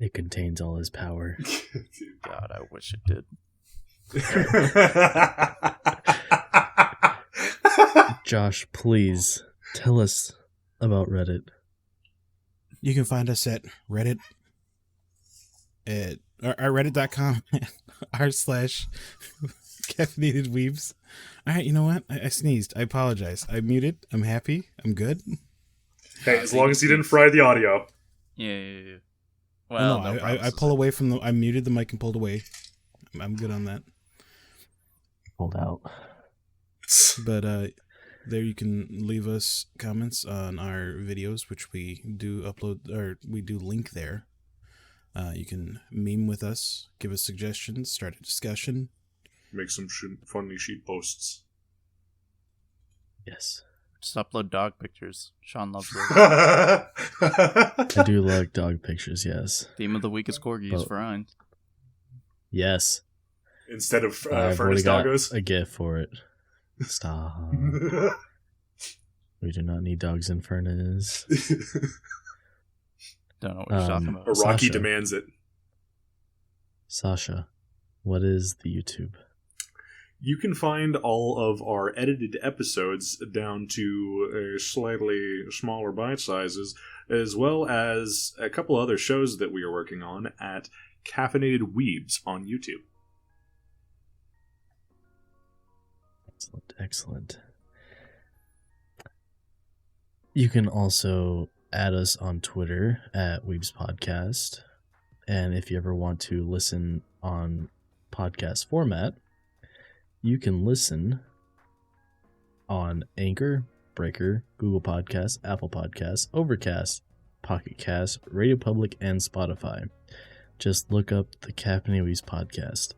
[SPEAKER 1] It contains all his power.
[SPEAKER 6] God, I wish it did.
[SPEAKER 1] Josh, please tell us about Reddit.
[SPEAKER 4] You can find us at Reddit at reddit.com r/caffeinated weebs. All right, you know what? I sneezed. I apologize. I muted. I'm happy. I'm good.
[SPEAKER 3] Hey, as long as you didn't fry the audio.
[SPEAKER 6] Yeah.
[SPEAKER 4] Well,
[SPEAKER 6] Well,
[SPEAKER 4] no,
[SPEAKER 6] no
[SPEAKER 4] I
[SPEAKER 6] promises.
[SPEAKER 4] pull away from I muted the mic and pulled away. I'm good on that.
[SPEAKER 1] Hold out.
[SPEAKER 4] But there you can leave us comments on our videos, which we do upload, or we do link there. You can meme with us, give us suggestions, start a discussion.
[SPEAKER 3] Make some funny sheet posts.
[SPEAKER 1] Yes.
[SPEAKER 6] Just upload dog pictures. Sean loves those.
[SPEAKER 1] I do like dog pictures, yes.
[SPEAKER 6] Theme of the week is corgis
[SPEAKER 1] Oh.
[SPEAKER 6] for Ein.
[SPEAKER 1] Yes.
[SPEAKER 3] Instead of
[SPEAKER 1] I've already
[SPEAKER 3] furnace
[SPEAKER 1] got
[SPEAKER 3] doggos.
[SPEAKER 1] a gift for it. Stop. We do not need dogs in furnace.
[SPEAKER 6] Don't know what you're talking about.
[SPEAKER 3] Rocky
[SPEAKER 1] Sasha.
[SPEAKER 3] demands it.
[SPEAKER 1] Sasha, what is the YouTube?
[SPEAKER 3] You can find all of our edited episodes down to slightly smaller bite sizes, as well as a couple other shows that we are working on at Caffeinated Weebs on YouTube.
[SPEAKER 1] Excellent, excellent. You can also add us on Twitter at Weebs Podcast. And if you ever want to listen on podcast format, you can listen on Anchor, Breaker, Google Podcasts, Apple Podcasts, Overcast, Pocket Cast, Radio Public, and Spotify. Just look up the Caffeinated Weebs Podcast.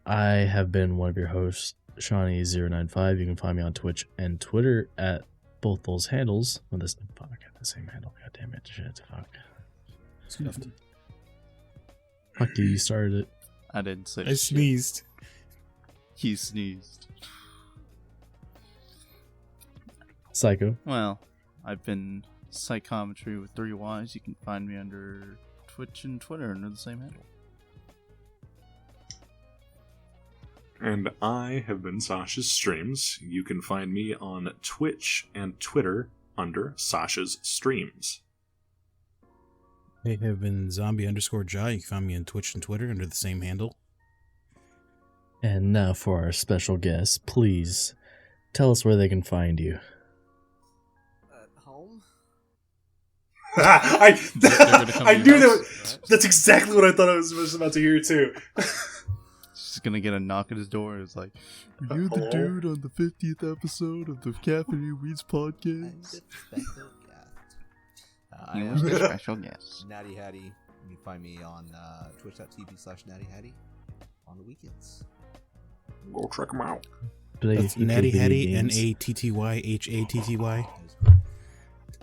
[SPEAKER 1] I have been one of your hosts, Shawnee095. You can find me on Twitch and Twitter at both those handles. Well, this fuck, I got the same handle. God damn it. Shit, fuck.
[SPEAKER 4] Scuffed.
[SPEAKER 1] Fuck you started it.
[SPEAKER 6] I didn't say
[SPEAKER 4] I
[SPEAKER 6] shit.
[SPEAKER 4] sneezed.
[SPEAKER 6] He sneezed.
[SPEAKER 1] Psycho.
[SPEAKER 6] Well, I've been Psychometry with 3 Ys. You can find me under Twitch and Twitter under the same handle.
[SPEAKER 3] And I have been Sasha's Streams. You can find me on Twitch and Twitter under Sasha's Streams.
[SPEAKER 4] I have been zombie_jaw. You can find me on Twitch and Twitter under the same handle.
[SPEAKER 1] And now for our special guest. Please tell us where they can find you.
[SPEAKER 5] At home?
[SPEAKER 3] I
[SPEAKER 6] come
[SPEAKER 3] I
[SPEAKER 6] to
[SPEAKER 3] knew
[SPEAKER 6] your
[SPEAKER 3] that.
[SPEAKER 6] house,
[SPEAKER 3] That's exactly what I thought I was about to hear too.
[SPEAKER 6] She's gonna get a knock at his door. It's like, you're the
[SPEAKER 3] Hello?
[SPEAKER 6] dude on the 50th episode of the Caffeinated Weebs Podcast.
[SPEAKER 5] I
[SPEAKER 6] was the
[SPEAKER 5] am
[SPEAKER 6] special guest.
[SPEAKER 5] Natty Hattie. You can find me on twitch.tv/Natty Hattie on the weekends.
[SPEAKER 3] Go check them out.
[SPEAKER 4] That's
[SPEAKER 1] Play
[SPEAKER 4] Natty
[SPEAKER 1] video
[SPEAKER 4] Hattie,
[SPEAKER 1] games.
[SPEAKER 4] NATTYHATTY.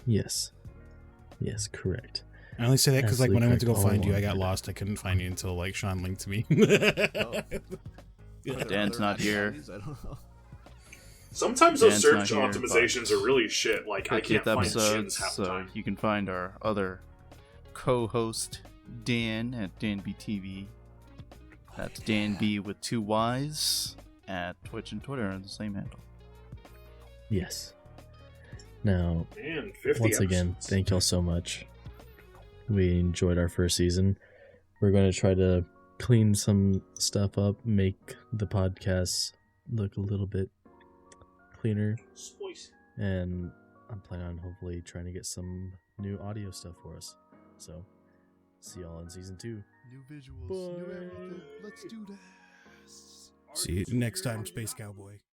[SPEAKER 1] Yes. Yes, correct.
[SPEAKER 4] I only say that because like when I went to go
[SPEAKER 1] Absolutely
[SPEAKER 4] find you, I
[SPEAKER 1] correct.
[SPEAKER 4] got lost. I couldn't find you until like Sean linked to me.
[SPEAKER 5] Oh. Are there
[SPEAKER 6] Dan's
[SPEAKER 5] other
[SPEAKER 6] not
[SPEAKER 5] Natty
[SPEAKER 6] here.
[SPEAKER 5] Hatties? I don't know.
[SPEAKER 3] Sometimes those
[SPEAKER 6] Dan's
[SPEAKER 3] search
[SPEAKER 6] not here,
[SPEAKER 3] optimizations are really shit. Like, I can't
[SPEAKER 6] 50th
[SPEAKER 3] find
[SPEAKER 6] episode,
[SPEAKER 3] shins half the
[SPEAKER 6] so
[SPEAKER 3] time.
[SPEAKER 6] you can find our other co-host Dan at DanBTV. That's Dan B with 2 Ys at Twitch and Twitter on the same handle.
[SPEAKER 1] Yes. Now,
[SPEAKER 3] Man, 50
[SPEAKER 1] once again,
[SPEAKER 3] episodes.
[SPEAKER 1] thank y'all so much. We enjoyed our first season. We're going to try to clean some stuff up, make the podcast look a little bit cleaner,
[SPEAKER 3] Spice.
[SPEAKER 1] and I'm planning on hopefully trying to get some new audio stuff for us. So, see y'all in season 2.
[SPEAKER 6] New visuals,
[SPEAKER 1] Bye.
[SPEAKER 6] new everything. Let's do this.
[SPEAKER 4] See you next time, Space Cowboy.